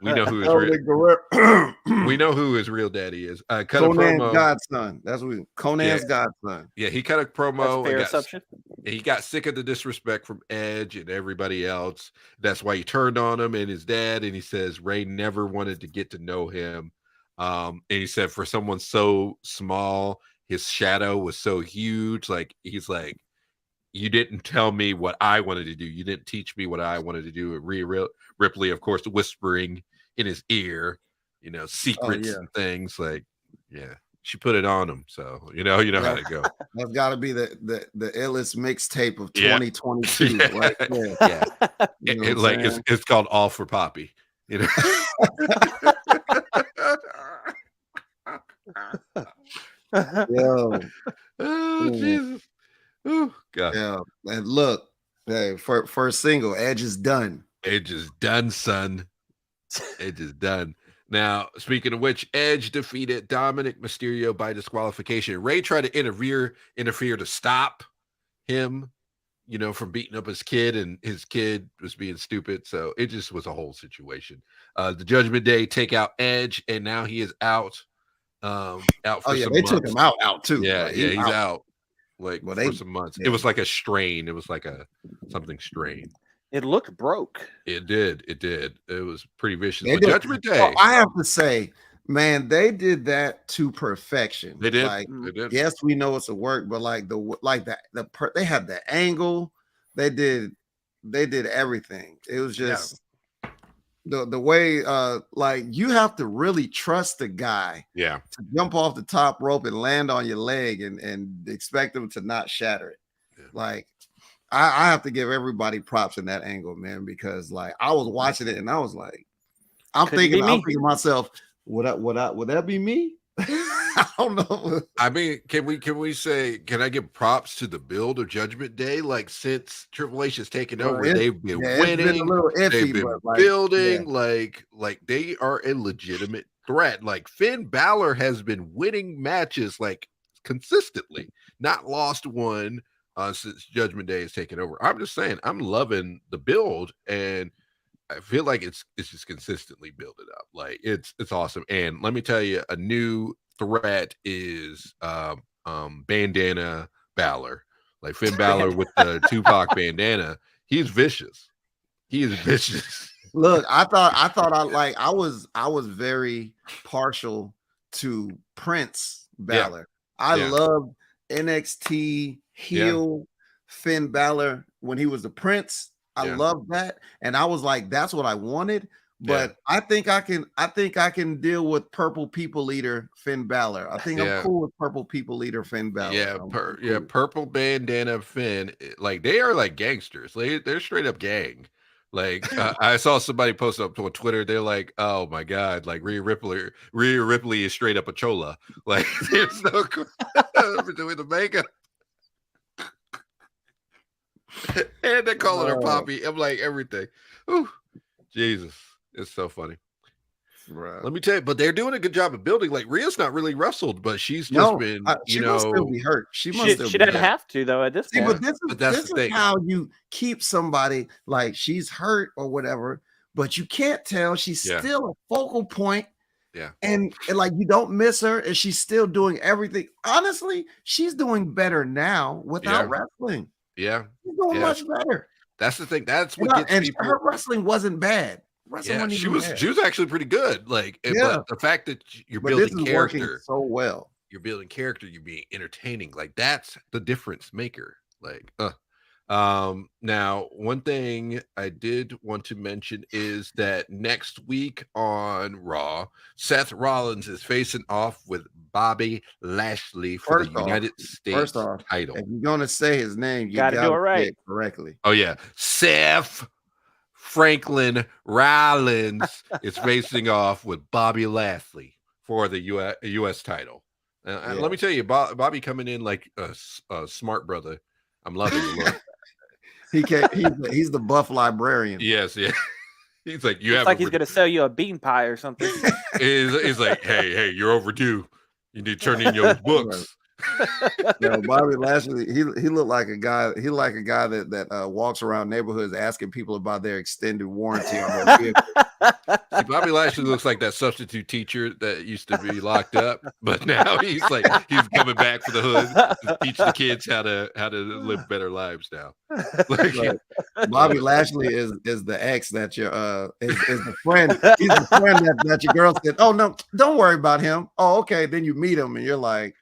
We know who his we know who his real daddy is. Cut Conan's a promo. godson. That's what Conan's godson. Yeah, he cut a promo. Fair assumption. He got sick of the disrespect from Edge and everybody else. That's why he turned on him and his dad. And he says Ray never wanted to get to know him. And he said for someone so small, his shadow was so huge. Like, he's like, you didn't tell me what I wanted to do. You didn't teach me what I wanted to do. Rhea Ripley, of course, whispering in his ear, you know, secrets and things. Like, yeah, she put it on him. So, you know how to go. That's got to be the illest mixtape of 2022. Right there. Yeah. It's called All for Poppy. You know. Yo. Oh, Jesus. Oh, God. Yeah. And look, hey, first single, Edge is done. Edge is done, son. Edge is done. Now, speaking of which, Edge defeated Dominic Mysterio by disqualification. Ray tried to interfere to stop him, you know, from beating up his kid, and his kid was being stupid. So it just was a whole situation. The Judgment Day take out Edge, and now he is out. Out for some months. Took him out too. Yeah, he's out. Like, for some months. Yeah. It was like a strain. It was like something strain. It looked broke. It did. It was pretty vicious. But Judgment Day. Well, I have to say, man, they did that to perfection. They did. Like, they did. Yes, we know it's a work, but they had the angle. They did everything. It was just the way like you have to really trust the guy to jump off the top rope and land on your leg and expect him to not shatter it. Like, I have to give everybody props in that angle, man, because like I was watching it and I was like, I'm thinking to myself, would that be me? I don't know. I mean, can I give props to the build of Judgment Day? Like, since Triple H has taken over, they've been winning. Been a little iffy, they've been building. Like they are a legitimate threat. Like, Finn Balor has been winning matches like consistently, not lost one since Judgment Day has taken over. I'm just saying, I'm loving the build, and I feel like it's just consistently building up. Like it's awesome. And let me tell you, a new threat is bandana Balor. Like Finn Balor with the Tupac bandana. He's vicious. He is vicious. Look, I was very partial to Prince Balor. Yeah. I loved NXT heel Finn Balor when he was the Prince. I loved that, and I was like, that's what I wanted. But I think I can deal with Purple People Eater Finn Balor. I think I'm cool with Purple People Eater Finn Balor. Purple bandana Finn. Like they are like gangsters. They're straight up gang. Like I saw somebody post up on Twitter. They're like, "Oh my god!" Like Rhea Ripley is straight up a chola. Like there's no doing the makeup, and they're calling her Poppy. I'm like everything. Ooh, Jesus, it's so funny. Right. Let me tell you, but they're doing a good job of building. Like Rhea's not really wrestled, but she's just been, she must still be hurt. She doesn't have to though at this point. But this is how you keep somebody like she's hurt or whatever, but you can't tell she's still a focal point. Yeah, and like you don't miss her, and she's still doing everything. Honestly, she's doing better now without wrestling. Yeah, she's doing much better. That's the thing. That's what gets people. Her wrestling wasn't bad. She was actually pretty good. Like, but the fact that you're building character so well, you're building character, you're being entertaining. Like that's the difference maker. Like, now one thing I did want to mention is that next week on Raw, Seth Rollins is facing off with Bobby Lashley for the United States title. If you're gonna say his name, you gotta do it right correctly. Oh yeah, Seth Franklin Rollins is facing off with Bobby Lashley for the U.S. title. And let me tell you, Bobby coming in like a smart brother. I'm loving the look. He's the buff librarian. Yes, yeah. He's like, he's going to sell you a bean pie or something. He's like, hey, you're overdue. You need to turn in your books. Bobby Lashley, he looked like a guy. He like a guy that walks around neighborhoods asking people about their extended warranty on their vehicle. See, Bobby Lashley looks like that substitute teacher that used to be locked up, but now he's coming back for the hood to teach the kids how to live better lives now. Bobby Lashley is the ex that your is the friend. He's the friend that your girl said, "Oh no, don't worry about him." Oh, okay. Then you meet him and you're like,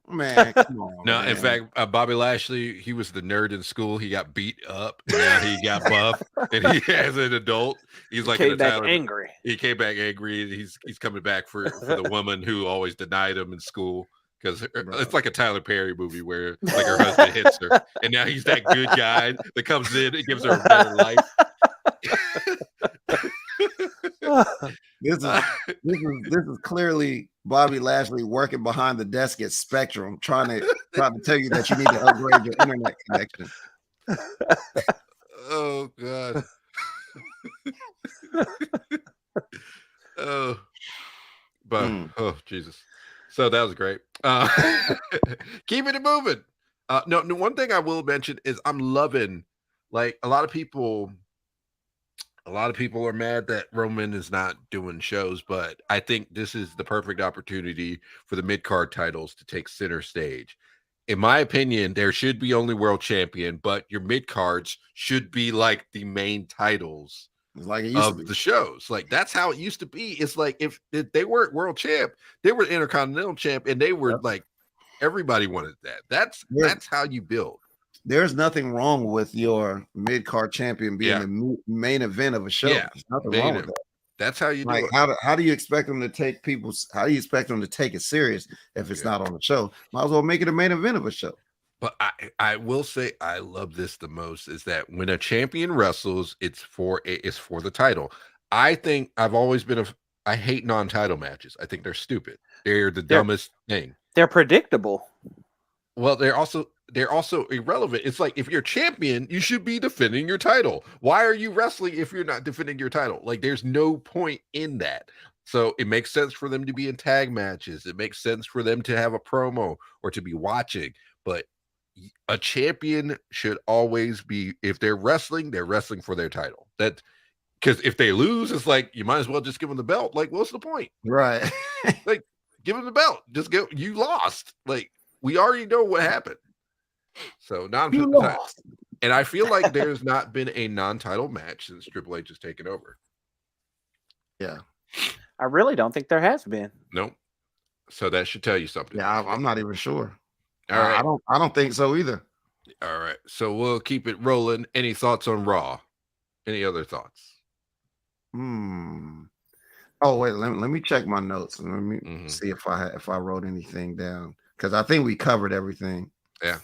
man, come on. No, man. In fact, Bobby Lashley, he was the nerd in school. He got beat up, and now he got buff. And he, as an adult, he's like angry. He came back angry. He's coming back for the woman who always denied him in school because it's like a Tyler Perry movie where like her husband hits her, and now he's that good guy that comes in and gives her a better life. This is clearly Bobby Lashley working behind the desk at Spectrum, trying to tell you that you need to upgrade your internet connection. Oh God. Oh Jesus. So that was great. Keeping it moving. No, one thing I will mention is I'm loving, like, a lot of people are mad that Roman is not doing shows, but I think this is the perfect opportunity for the mid-card titles to take center stage. In my opinion, there should be only world champion, but your mid-cards should be like the main titles of the shows. Like that's how it used to be. It's like if they weren't world champ, they were intercontinental champ, and they were like everybody wanted that. That's how you build. There's nothing wrong with your mid-card champion being the main event of a show. Yeah. There's nothing wrong with that. That's how you do it. How do you expect them to take how do you expect them to take it serious if it's not on the show? Might as well make it a main event of a show. But I will say I love this the most is that when a champion wrestles, it's for the title. I think I've always been I hate non-title matches. I think they're stupid. They're the dumbest thing. They're predictable. Well, they're also irrelevant. It's like if you're champion, you should be defending your title. Why are you wrestling if you're not defending your title? Like there's no point in that. So it makes sense for them to be in tag matches. It makes sense for them to have a promo or to be watching. But a champion should always be, if they're wrestling for their title. That because if they lose, it's like you might as well just give them the belt. Like, what's the point? Right. Like, give them the belt. Just you lost. Like, we already know what happened. So you lost. And I feel like there's not been a non-title match since Triple H has taken over. Yeah. I really don't think there has been. Nope. So that should tell you something. Yeah, I'm not even sure. All right. I don't think so either. All right. So we'll keep it rolling. Any thoughts on Raw? Any other thoughts? Oh, wait, let me check my notes and let me see if I wrote anything down. Because I think we covered everything. Yeah.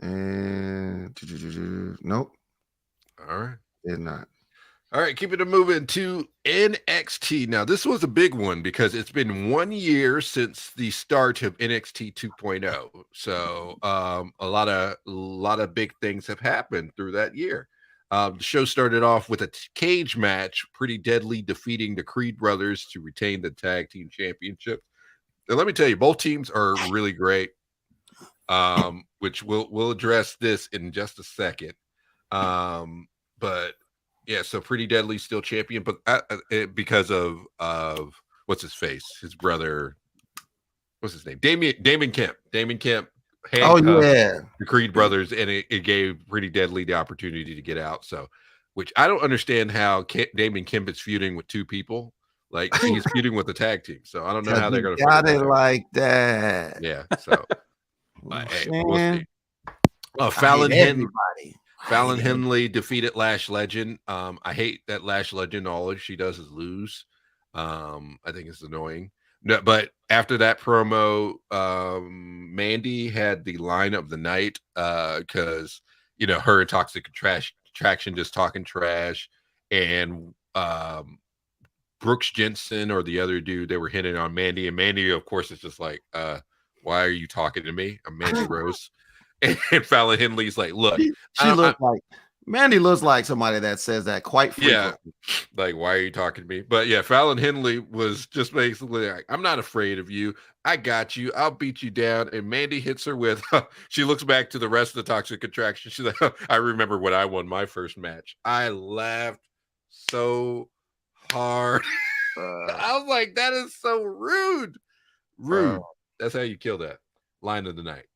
And nope. All right. Did not. All right, keeping it moving to NXT. Now, this was a big one because it's been 1 year since the start of NXT 2.0. So a lot of big things have happened through that year. The show started off with a cage match, Pretty Deadly defeating the Creed brothers to retain the tag team championship. And let me tell you, both teams are really great. Which we'll address this in just a second. But yeah, so Pretty Deadly still champion, but because of what's his face, his brother, what's his name, Damon Kemp. Damon Kemp handcuffed the Creed brothers, and it gave Pretty Deadly the opportunity to get out. So, which I don't understand how Damon Kemp is feuding with two people. Like, he's feuding with the tag team, so I don't know how they're going to got it like that. Yeah, so hey, we'll see. Fallon Henley defeated Lash Legend. I hate that Lash Legend, all she does is lose. I think it's annoying. No, but after that promo, Mandy had the line of the night because her and Toxic Attraction just talking trash, and Brooks Jensen or the other dude, they were hitting on Mandy, and Mandy, of course, is just like, why are you talking to me? I'm Mandy Rose. And Fallon Henley's like, look, Mandy looks like somebody that says that quite frequently. Yeah, like, why are you talking to me? But yeah, Fallon Henley was just basically like, I'm not afraid of you. I got you. I'll beat you down. And Mandy hits her with, she looks back to the rest of the Toxic Attraction. She's like, I remember when I won my first match. I laughed so hard. I was like, that is so rude. That's how you kill that. Line of the night.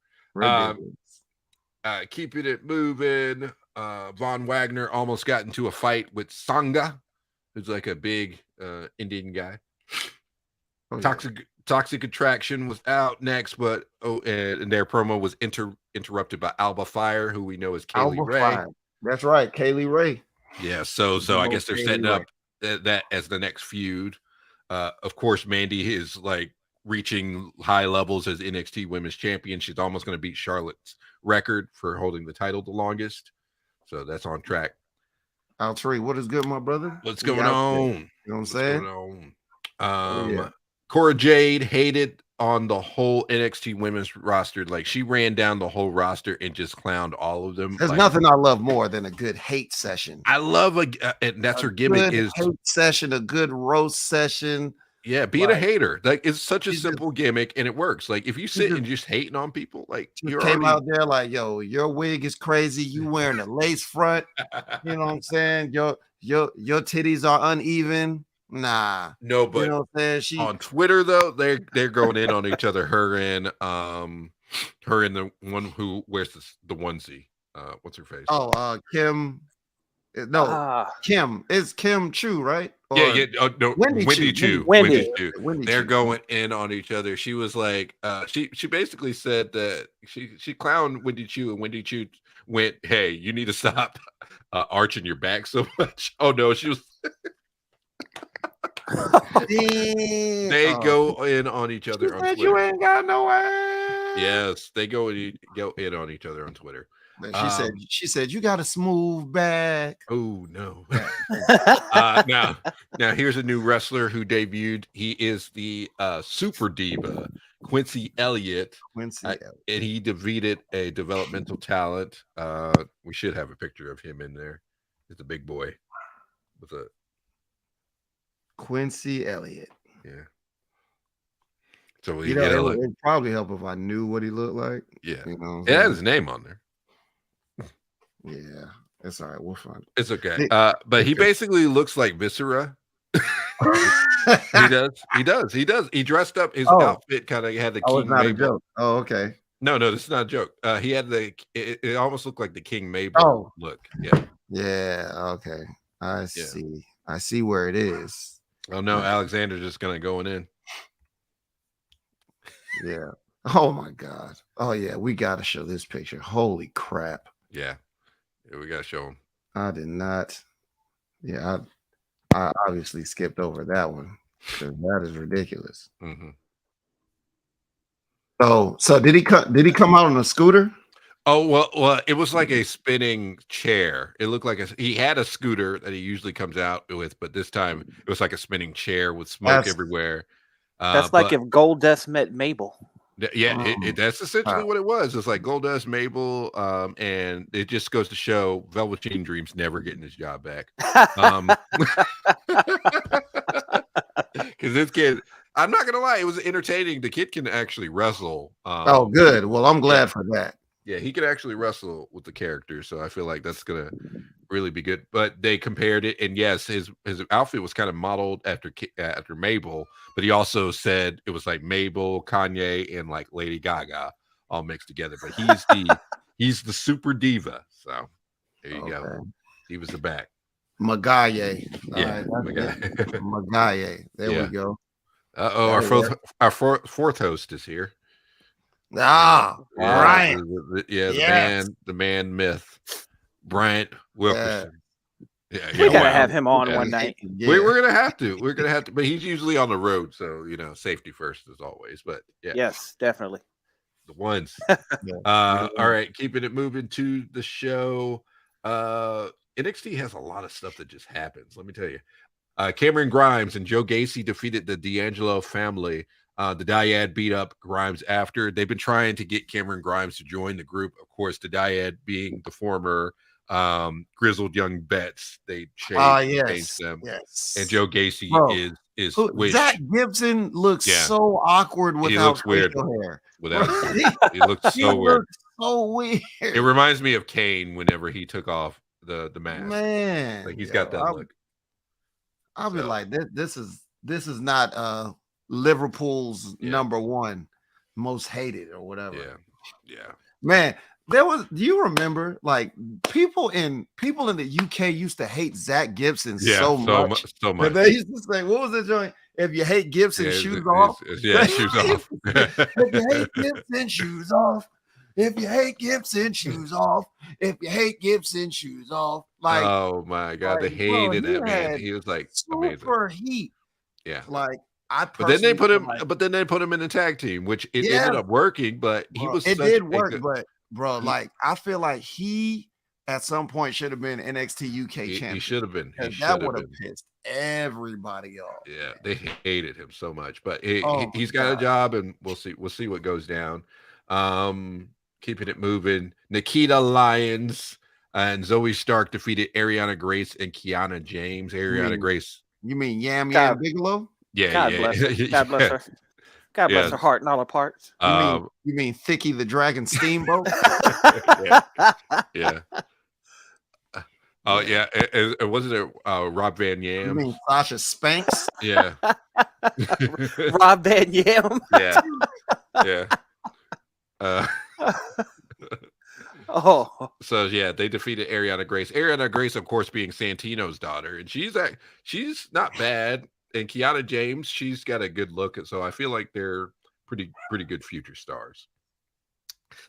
Keeping it moving. Von Wagner almost got into a fight with Sangha, who's like a big Indian guy. Toxic Attraction was out next, but and their promo was interrupted by Alba Fire, who we know as Kaylee Ray. Fire. That's right, Kaylee Ray. Yeah, so I guess they're setting up that as the next feud. Of course, Mandy is like reaching high levels as NXT Women's Champion. She's almost going to beat Charlotte's record for holding the title the longest. So that's on track. Al3, what is good, my brother? What's going on? You know what I'm saying? Cora Jade hated on the whole NXT Women's roster. Like, she ran down the whole roster and just clowned all of them. There's nothing I love more than a good hate session. I love and that's her gimmick, is hate session, a good roast session. Yeah, being a hater. Like, it's such a simple gimmick, and it works. Like, if you sit and just hating on people, like, you came out there like, yo, your wig is crazy. You wearing a lace front. You know what I'm saying? Your titties are uneven. Nah. No, but you know what I'm saying? On Twitter, though, they're going in on each other. Her and the one who wears the onesie. What's her face? Oh, Kim. No, Kim. It's Kim Chu, right? Yeah. Oh, no, Wendy Chu. Wendy. They're going in on each other. She was like, she basically said that she clowned Wendy Chu, and Wendy Chu went, "Hey, you need to stop arching your back so much." Oh no, she was. They go in on each other on Twitter. You ain't got no ass. Yes, they go in on each other on Twitter. She said you got a smooth back. Oh no. Now here's a new wrestler who debuted. He is the super diva Quincy Elliott. And he defeated a developmental talent. We should have a picture of him in there. It's a big boy with a Quincy Elliott. Yeah. So it would probably help if I knew what he looked like. Yeah. You know, it has his name on there. Yeah. It's all right. We'll find it. It's okay. But he basically looks like Viscera. He does. He dressed up. His outfit kind of had the King not Mabel. A joke. Oh, okay. No, this is not a joke. He had it almost looked like the King Mabel look. Yeah. Yeah. Okay. I see. I see where it is. Oh no, Alexander's just gonna go in. Yeah. Oh my God. Oh yeah, we gotta show this picture. Holy crap. Yeah, we gotta show him. I did not. Yeah, I obviously skipped over that one because that is ridiculous. Mm-hmm. So did he come out on a scooter? Oh well, it was like a spinning chair. It looked like he had a scooter that he usually comes out with, but this time it was like a spinning chair with smoke everywhere. That's like if Goldust met Mabel. Yeah, that's essentially what it was. It's like Goldust, Mabel, and it just goes to show Velveteen Dream's never getting his job back. Because this kid, I'm not gonna lie, it was entertaining. The kid can actually wrestle. Oh, good. Well, I'm glad for that. Yeah, he could actually wrestle with the character, so I feel like that's gonna really be good. But they compared it, and yes, his outfit was kind of modeled after Mabel, but he also said it was like Mabel, Kanye, and like Lady Gaga all mixed together. But he's the super diva. So there you go. He was the back. Magaye. Yeah, Magaye. There we go. Our fourth host is here. Right. The man myth, Bryant Wilkerson. Yeah, we gotta have him on one night. We're gonna have to. But he's usually on the road, so safety first as always. But yes, definitely the ones. All right, keeping it moving to the show. NXT has a lot of stuff that just happens. Let me tell you. Cameron Grimes and Joe Gacy defeated the D'Angelo family. The Dyad beat up Grimes after. They've been trying to get Cameron Grimes to join the group. Of course, the Dyad being the former grizzled young vets. They changed them. Yes. And Joe Gacy is Zach Gibson looks so awkward without facial hair. He looks so weird. So weird. It reminds me of Kane whenever he took off the mask. Man, like he's got that look. I'll be like, this is not Liverpool's number one most hated or whatever. Yeah. Man, do you remember like people in the UK used to hate Zach Gibson so much. And they used to say, what was the joint? If you hate Gibson, shoes off. Shoes off. If you hate Gibson, shoes off. If you hate Gibson, shoes off. If you hate Gibson, shoes off. Like, oh my God, they hated that man. He was like super heat. Yeah, like but then they put him in a tag team, which it ended up working. But it did work. But bro, like I feel like he at some point should have been NXT UK champion. He should have been. That would have pissed everybody off. Yeah, they hated him so much. But he's got a job, and we'll see what goes down. Keeping it moving. Nikita Lyons and Zoe Stark defeated Ariana Grace and Kiana James. Grace. You mean Yam Bigelow? Yeah. God bless her. God bless her. God bless her heart and all her parts. You mean Thicky the Dragon Steamboat? Yeah. Oh yeah. Wasn't it Rob Van Yam? You mean Sasha Spanks? Yeah. Rob Van Yam. Yeah. So they defeated Ariana Grace. Ariana Grace, of course, being Santino's daughter, and she's not bad. And Kiana James, she's got a good look, so I feel like they're pretty good future stars.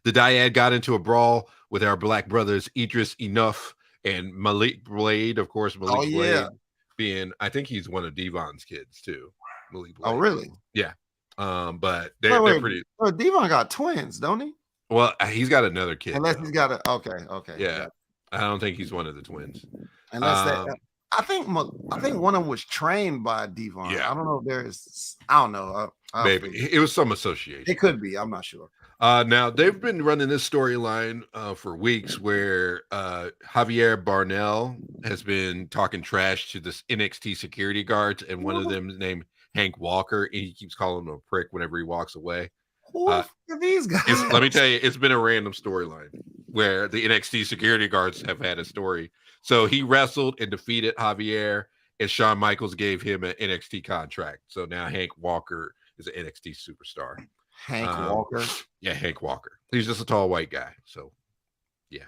The Dyad got into a brawl with our black brothers Idris Enough and Malik Blade, of course. Blade being, I think he's one of Devon's kids too. Malik Blade. Oh, really? Yeah. But they're pretty. Well, Devon got twins, don't he? Well, he's got another kid. Unless he's got a okay. Yeah, I don't think he's one of the twins. Unless I think one of them was trained by Devon. Yeah. I don't know if there's. I don't know. Maybe it was some association. It could be. I'm not sure. Now they've been running this storyline for weeks, where Javier Barnell has been talking trash to this NXT security guards, and one of them is named Hank Walker, and he keeps calling him a prick whenever he walks away. Who are these guys? Let me tell you, it's been a random storyline. where the NXT security guards have had a story. So he wrestled and defeated Javier, and Shawn Michaels gave him an NXT contract. So now Hank Walker is an NXT superstar. Hank Walker? Yeah, Hank Walker. He's just a tall white guy. So, yeah.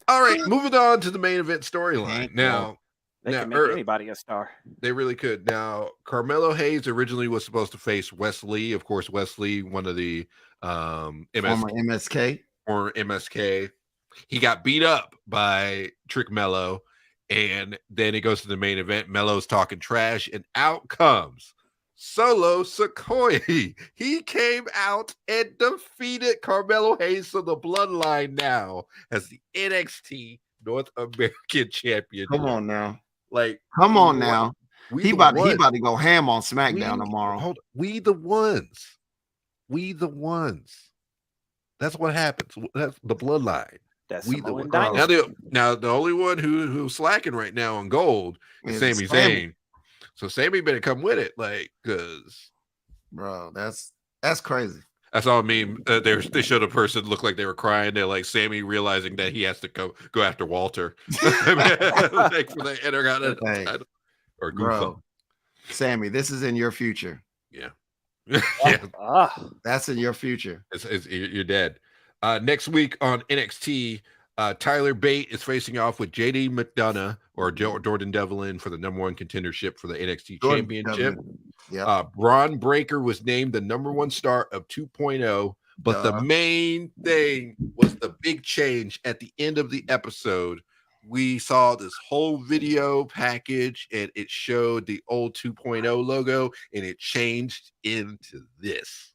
All right, moving on to the main event storyline. Now, they can make anybody a star. They really could. Now, Carmelo Hayes originally was supposed to face Wesley. Of course, Wesley, one of the former MSK. Or MSK. He got beat up by Trick Mello, and then it goes to the main event. Mello's talking trash, and out comes Solo Sikoa. He came out and defeated Carmelo Hayes, so the bloodline now has the NXT North American Champion. Come on now. Like, come on now. He about to go ham on SmackDown tomorrow. We the ones. That's what happens. That's the bloodline. That's we the one. Now the only one who's slacking right now on gold is Sami Zayn. So Sami better come with it, like, cause bro, that's crazy. That's all I mean. They showed a person look like they were crying. They're like Sami realizing that he has to go after Walter, like for the Intercontinental title or Gunther. Sami, this is in your future. Yeah, yeah. That's in your future. You're dead. Next week on NXT, Tyler Bate is facing off with JD McDonough or Jordan Devlin for the #1 contendership for the NXT Championship. Yeah. Braun Breaker was named the #1 star of 2.0, but the main thing was the big change at the end of the episode. We saw this whole video package, and it showed the old 2.0 logo, and it changed into this.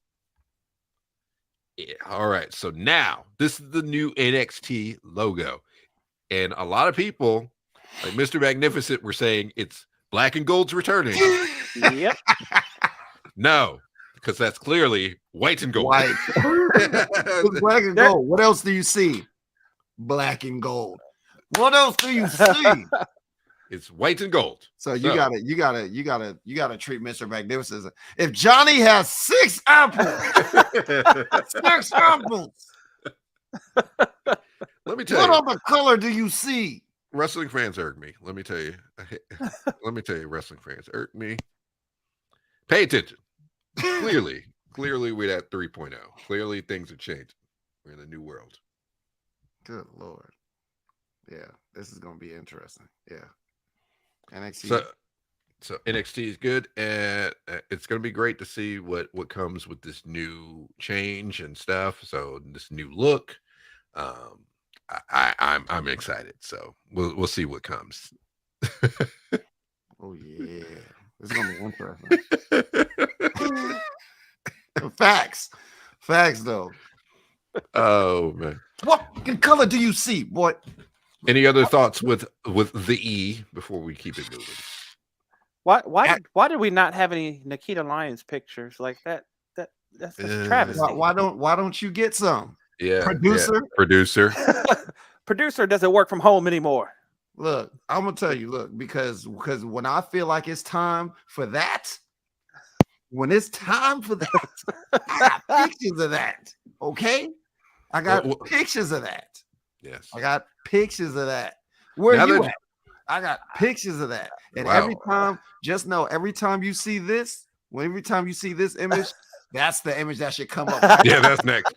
Yeah, all right, so now this is the new NXT logo, and a lot of people, like Mr. Magnificent, were saying it's black and gold's returning. Yep. No, because that's clearly white and gold. White. It's black and gold. What else do you see? Black and gold. What else do you see? It's white and gold. So you gotta treat Mr. Magnificent. If Johnny has 6 apples, 6 apples. Let me tell you. What other color do you see? Wrestling fans irk me. Let me tell you. Wrestling fans irk me. Pay attention. Clearly, we're at 3.0. Clearly, things are changing. We're in a new world. Good Lord. Yeah, this is gonna be interesting. Yeah. NXT. So NXT is good, and it's going to be great to see what comes with this new change and stuff. So this new look, I'm excited. So we'll see what comes. Oh yeah, this is going to be interesting. Facts though. Oh man, what color do you see, boy? Any other thoughts with the E before we keep it moving? Why did we not have any Nikita Lyons pictures like that? That's a travesty. Why don't you get some? Yeah, producer. Producer doesn't work from home anymore. Look, I'm gonna tell you. Look, because when I feel like it's time for that, I got pictures of that. Okay, I got pictures of that. Yes. I got pictures of that. Where now you at? I got pictures of that. And every time, just know, every time you see this image, that's the image that should come up. Yeah, that's next.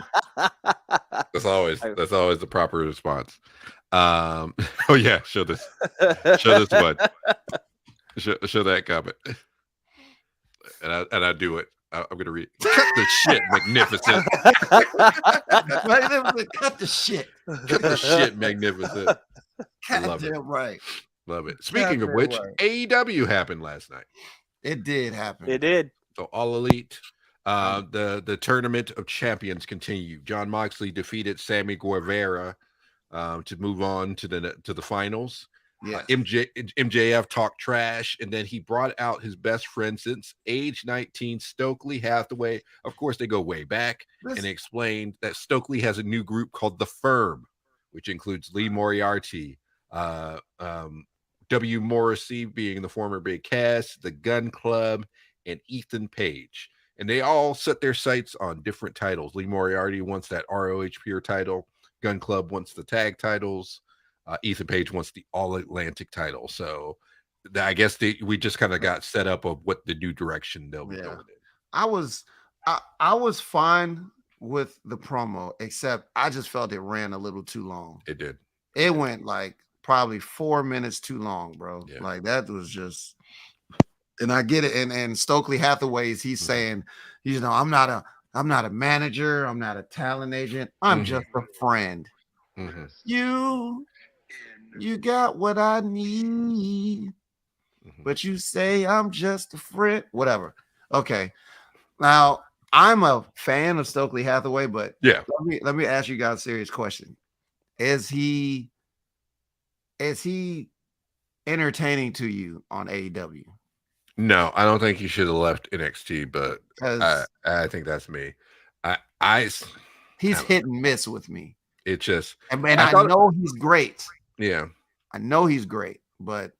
That's always the proper response. Oh yeah, show this one. Show that comment. And I do it. I'm gonna read. Cut the shit, Magnificent. Cut the shit. Cut the shit, Magnificent. Love it. Right. Love it. Speaking of which, AEW happened last night. It did happen. It did. So All Elite, the Tournament of Champions continue. Jon Moxley defeated Sammy Guevara to move on to the finals. Yes. MJF talked trash, and then he brought out his best friend since age 19, Stokely Hathaway. Of course, they go way back, and explained that Stokely has a new group called The Firm, which includes Lee Moriarty, W. Morrissey being the former Big Cass, the Gun Club, and Ethan Page. And they all set their sights on different titles. Lee Moriarty wants that ROH Pure title. Gun Club wants the tag titles. Ethan Page wants the All Atlantic title. So I guess we just kind of got set up of what the new direction they'll be going in. I was fine with the promo, except I just felt it ran a little too long. It did. It went like probably 4 minutes too long, bro. Yeah. Like that was just, and I get it. And Stokely Hathaway's, he's saying, I'm not a manager, I'm not a talent agent, I'm just a friend. You got what I need, but you say I'm just a friend. Whatever. Okay. Now I'm a fan of Stokely Hathaway, but let me ask you guys a serious question. Is he entertaining to you on AEW? No, I don't think he should have left NXT, but I think that's me. He's hit and miss with me. It just, and I know he's great. Yeah, I know he's great, but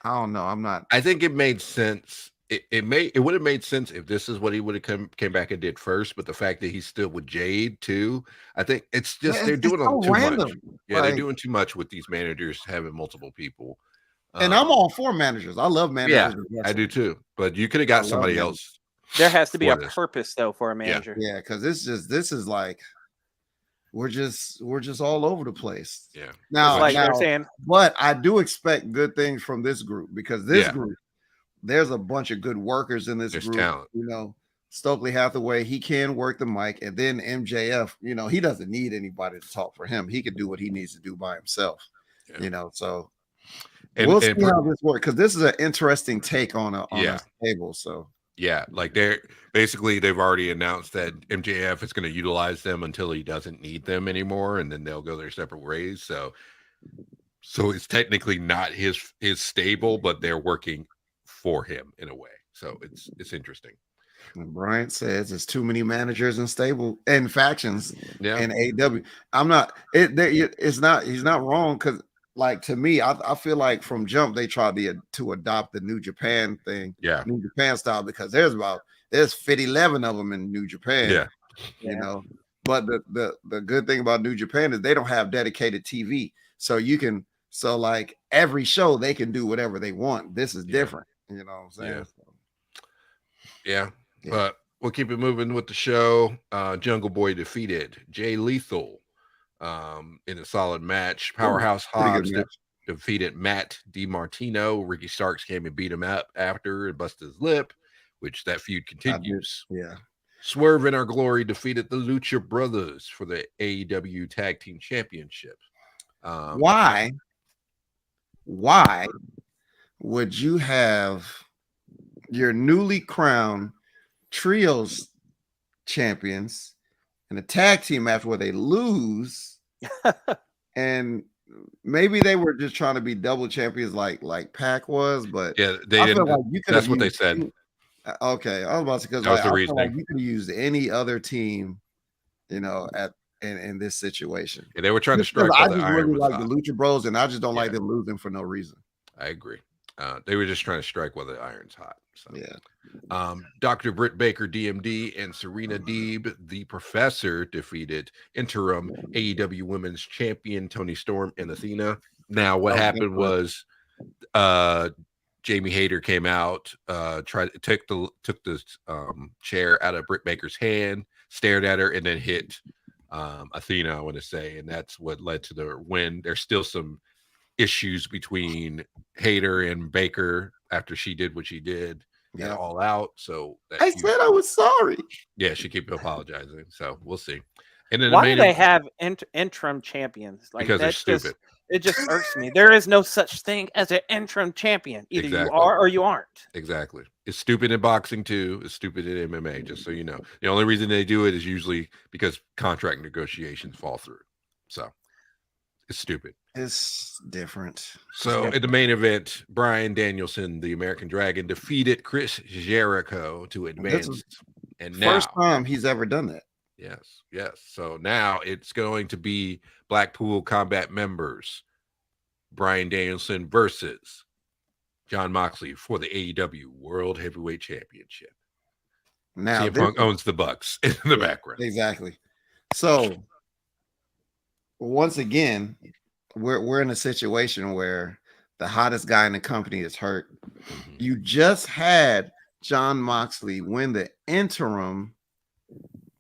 I don't know. I'm not. I think it made sense. It would have made sense if this is what he would have came back and did first, but the fact that he's still with Jade too, I think it's just they're doing too much. Yeah, they're doing too much with these managers having multiple people. And I'm all for managers. I love managers. Yeah, I do too. But you could have got somebody else. There has to be a purpose though for a manager. Yeah, because this is like we're just all over the place. Yeah. Now, like you're saying, but I do expect good things from this group because this group, there's a bunch of good workers in this group. Talent. Stokely Hathaway, he can work the mic, and then MJF, he doesn't need anybody to talk for him. He can do what he needs to do by himself. So we'll see how this works because this is an interesting take on a table. So like they've already announced that MJF is going to utilize them until he doesn't need them anymore, and then they'll go their separate ways. So it's technically not his stable, but they're working for him in a way. So it's interesting. And Bryant says it's too many managers and stable and factions in AEW. I'm not. It's not. He's not wrong because, like, to me, I feel like from jump they tried to adopt the New Japan thing, New Japan style, because there's 11 of them in New Japan. But the good thing about New Japan is they don't have dedicated TV, so like every show they can do whatever they want. This is different. You know what I'm saying? Yeah. But we'll keep it moving with the show. Jungle Boy defeated Jay Lethal in a solid match. Powerhouse Hobbs defeated Matt DiMartino. Ricky Starks came and beat him up after and busted his lip, which that feud continues. Swerve in Our Glory defeated the Lucha Brothers for the AEW Tag Team Championship. Why would you have your newly crowned trios champions in a tag team match where they lose? And maybe they were just trying to be double champions like Pac was, but they didn't. Like that's what they said. Okay, I was about to, because that was the reason. Like you could use any other team, in this situation. Yeah, they were trying to strike. I just really like the Lucha Bros, and I just don't like them losing for no reason. I agree. They were just trying to strike while the iron's hot. So. Dr. Britt Baker, DMD, and Serena Deeb, the Professor, defeated interim AEW Women's Champion Toni Storm and Athena. Now, what happened was Jamie Hayter came out, took the chair out of Britt Baker's hand, stared at her, and then hit Athena, I want to say, and that's what led to the win. There's still some issues between Hayter and Baker after she did what she did all out. So I said I was sorry. Yeah, she kept apologizing. So we'll see. And then why do they have interim champions? Like, because they're stupid. It just irks me. There is no such thing as an interim champion. Either you are or you aren't. Exactly. It's stupid in boxing too. It's stupid in MMA, just so you know. The only reason they do it is usually because contract negotiations fall through. So it's stupid. It's different. So in the main event, Bryan Danielson, the American Dragon, defeated Chris Jericho to advance. And now, first time he's ever done that. Yes. So now it's going to be Blackpool Combat members, Bryan Danielson versus Jon Moxley for the AEW World Heavyweight Championship. Now CM Punk owns the Bucks in the background. Exactly. So once again, we're in a situation where the hottest guy in the company is hurt. You just had Jon Moxley win the interim,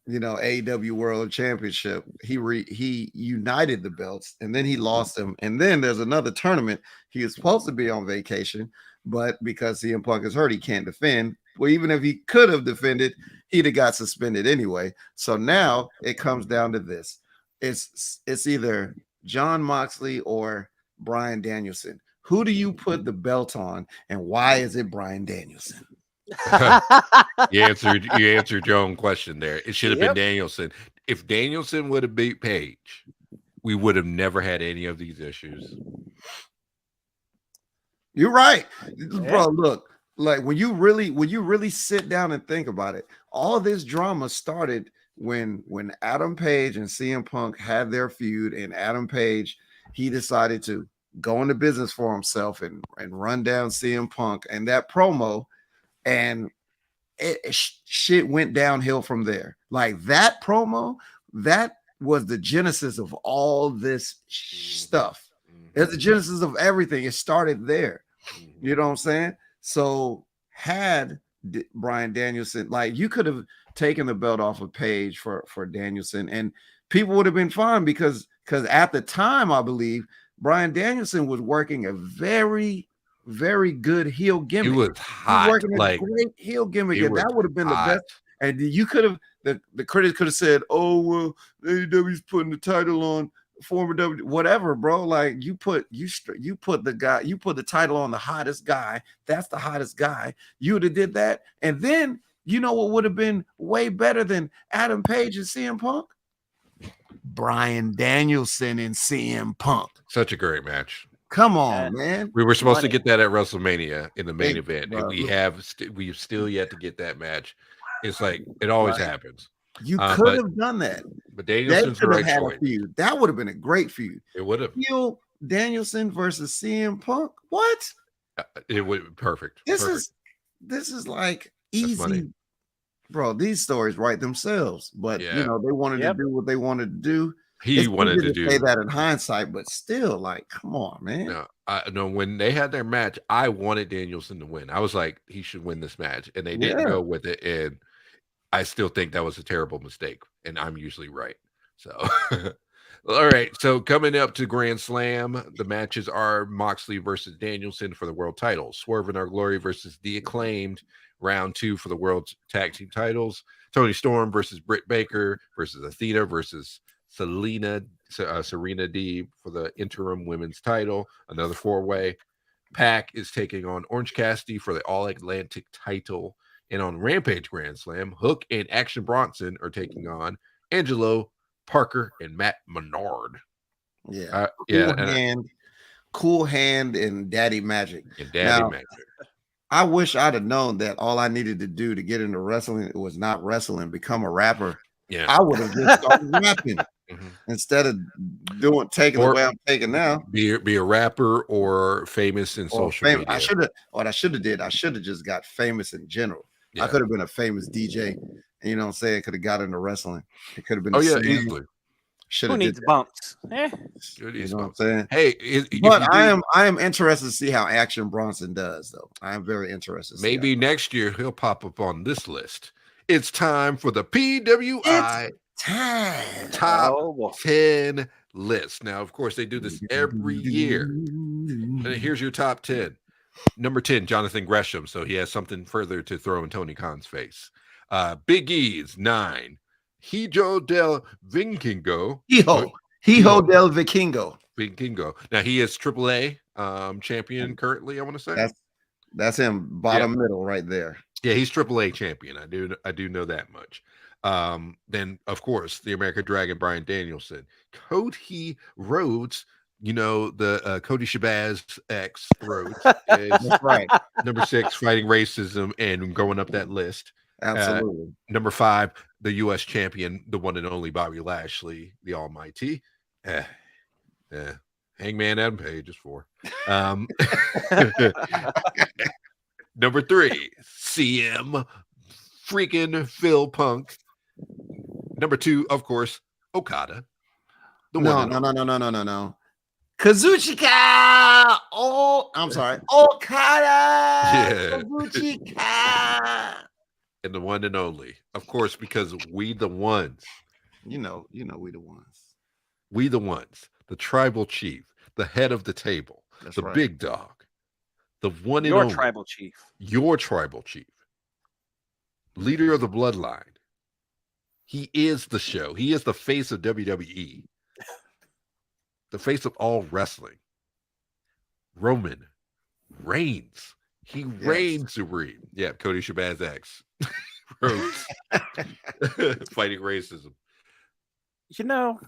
AEW World Championship. He united the belts, and then he lost them. And then there's another tournament. He was supposed to be on vacation, but because CM Punk is hurt, he can't defend. Well, even if he could have defended, he'd have got suspended anyway. So now it comes down to this. It's either Jon Moxley or Bryan Danielson. Who do you put the belt on, and why is it Bryan Danielson? You answered your own question there. It should have been Danielson. If Danielson would have beat Page, we would have never had any of these issues. You're right, bro. Look, like when you really sit down and think about it, all this drama started when Adam Page and CM Punk had their feud, and Adam Page, he decided to go into business for himself and run down CM Punk and that promo, and shit went downhill from there. Like that promo, that was the genesis of all this stuff. It's the genesis of everything. It started there. You know what I'm saying? So had Bryan Danielson, like you could have taken the belt off of Page for Danielson, and people would have been fine because at the time, I believe Bryan Danielson was working a very, very good heel gimmick. He was hot. He was working a great heel gimmick, and that would have been the best. And you could have the critics could have said, "Oh well, AEW's putting the title on former W, whatever, bro." Like you put the title on the hottest guy. That's the hottest guy. You would have did that, and then you know what would have been way better than Adam Page and CM Punk? Bryan Danielson and CM Punk. Such a great match. Come on, man. We were supposed to get that at WrestleMania in the main event, and we've still yet to get that match. It's like it always happens. You could have done that. But Danielson's the right choice. That would have been a great feud. It would have. Danielson versus CM Punk. What? It would perfect. This is like easy, bro. These stories write themselves, but they wanted to do what they wanted to do. He wanted to say that in hindsight, but still, like, come on, man. No, when they had their match, I wanted Danielson to win. I was like, he should win this match, and they didn't go with it. And I still think that was a terrible mistake, and I'm usually right. So, all right. So coming up to Grand Slam, the matches are Moxley versus Danielson for the world title, Swerve in Our Glory versus The Acclaimed, round 2 for the world tag team titles, Toni Storm versus Britt Baker versus Athena versus Serena Deeb for the interim women's title, another 4-way. Pac is taking on Orange Cassidy for the All Atlantic title. And on Rampage Grand Slam, Hook and Action Bronson are taking on Angelo, Parker, and Matt Menard. Cool Hand and Daddy Magic. I wish I'd have known that all I needed to do to get into wrestling was not wrestling, become a rapper. Yeah, I would have just started rapping instead of taking the way I'm taking now. Be a rapper or famous in social media. I should have just got famous in general. Yeah. I could have been a famous DJ. You know what I'm saying? Could have got into wrestling. It could have been. Easily. Who needs bumps? You know what I'm saying? Hey, I am interested to see how Action Bronson does, though. I am very interested. Maybe next year he'll pop up on this list. It's time for the PWI Top 10 list. Now, of course, they do this every year. And here's your top 10. Number 10, Jonathan Gresham. So he has something further to throw in Tony Khan's face. Big E's 9. Hijo del Vikingo. Hijo del Vikingo. Now he is AAA champion currently, I want to say. That's him, bottom middle right there. Yeah, he's AAA champion. I do know that much. Then, of course, the American Dragon, Bryan Danielson. Cody Rhodes, the Cody Shabazz X Rhodes is right. Number 6, fighting racism and going up that list. Absolutely. Number 5, the U.S. champion, the one and only Bobby Lashley, the Almighty. Hangman Adam Page is 4. Number 3, CM freaking Phil Punk. Number 2, of course, Okada. No. Kazuchika. Oh, I'm sorry. Okada. Yeah. Kazuchika. And the one and only, of course, because we the ones. You know, we the ones. We the ones. The tribal chief, the head of the table, the big dog, the one and only. Your tribal chief. Your tribal chief. Leader of the bloodline. He is the show. He is the face of WWE. The face of all wrestling. Roman reigns. He reigns supreme. Yeah, Cody Shabazz X. Fighting racism. You know,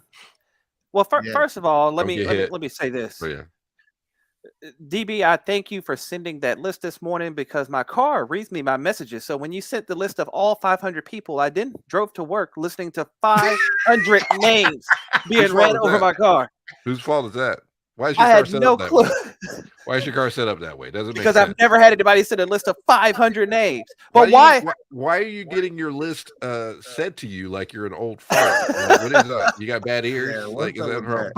well, first of all, let me say this. Oh, yeah. DB, I thank you for sending that list this morning because my car reads me my messages. So when you sent the list of all 500 people, I then drove to work listening to 500 names being read over my car. Whose fault is that? Why is your car set up that way? Why is your car set up that way? Doesn't make sense. Because I've never had anybody send a list of 500 names. But why? Why are you getting your list said to you like you're an old fart? Like, what is that? You got bad ears? Yeah, like, is that wrong?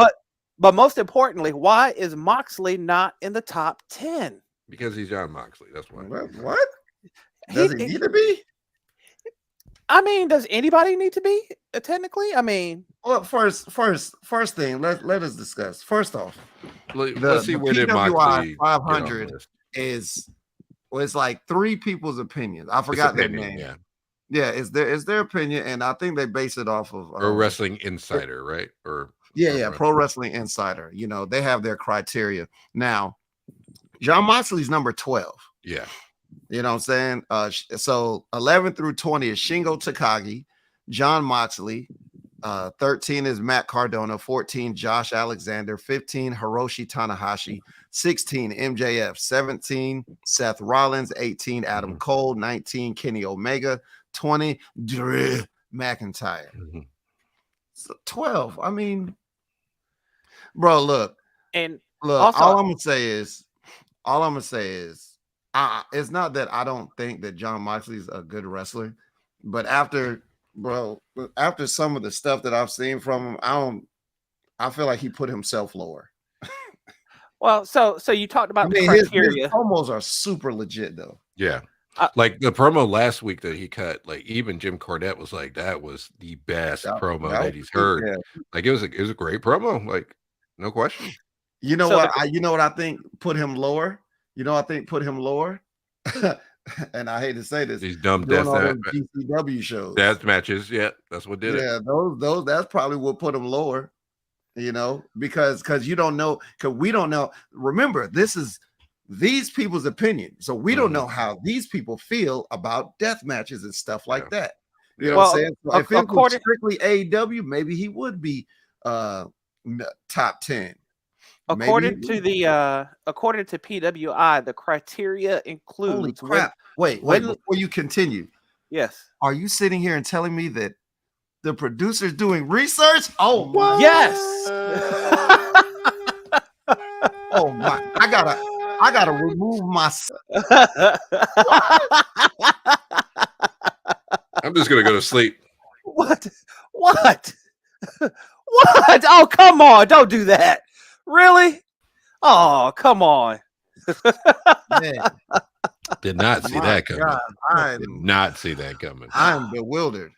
But most importantly, why is Moxley not in the top 10? Because he's John Moxley. That's why. What? Does he need to be? I mean, does anybody need to be technically? I mean, well, first thing, let us discuss. First off, let's see where PWI 500 is like three people's opinions. I forgot their name. Yeah, it's their opinion, and I think they base it off of Pro Wrestling Insider, right? Or Pro Wrestling Insider. You know, they have their criteria. Now, John Moxley's number 12. Yeah. You know what I'm saying? So 11 through 20 is Shingo Takagi, John Moxley. 13 is Matt Cardona. 14, Josh Alexander. 15, Hiroshi Tanahashi. 16, MJF. 17, Seth Rollins. 18, Adam Cole. 19, Kenny Omega. 20, Drew McIntyre. So 12. I mean, bro, look. Also, all I'm gonna say is, it's not that I don't think that John Moxley's a good wrestler, but after some of the stuff that I've seen from him, I feel like he put himself lower. Well, so you talked about the criteria. His promos are super legit though. Yeah. Like the promo last week that he cut, like even Jim Cornette was like, that was the best promo that he's heard. Yeah. Like it was a great promo, like no question. You know what I think put him lower? You know, I think put him lower. And I hate to say this, these dumb GCW shows, death matches. Yeah, that's what did it. Yeah, those that's probably what put him lower. You know, because you don't know, because we don't know. Remember, this is these people's opinion, so we don't know how these people feel about death matches and stuff like that. You know what I'm saying? So if it was strictly AEW, maybe he would be top 10. According to PWI, the criteria includes. Holy crap! Wait, before you continue. Yes. Are you sitting here and telling me that the producer's doing research? Oh my. Yes. Oh my! I gotta remove myself. I'm just gonna go to sleep. What? Oh, come on! Don't do that. Really? Oh, come on. Did not see that coming. I did not see that coming. I'm bewildered.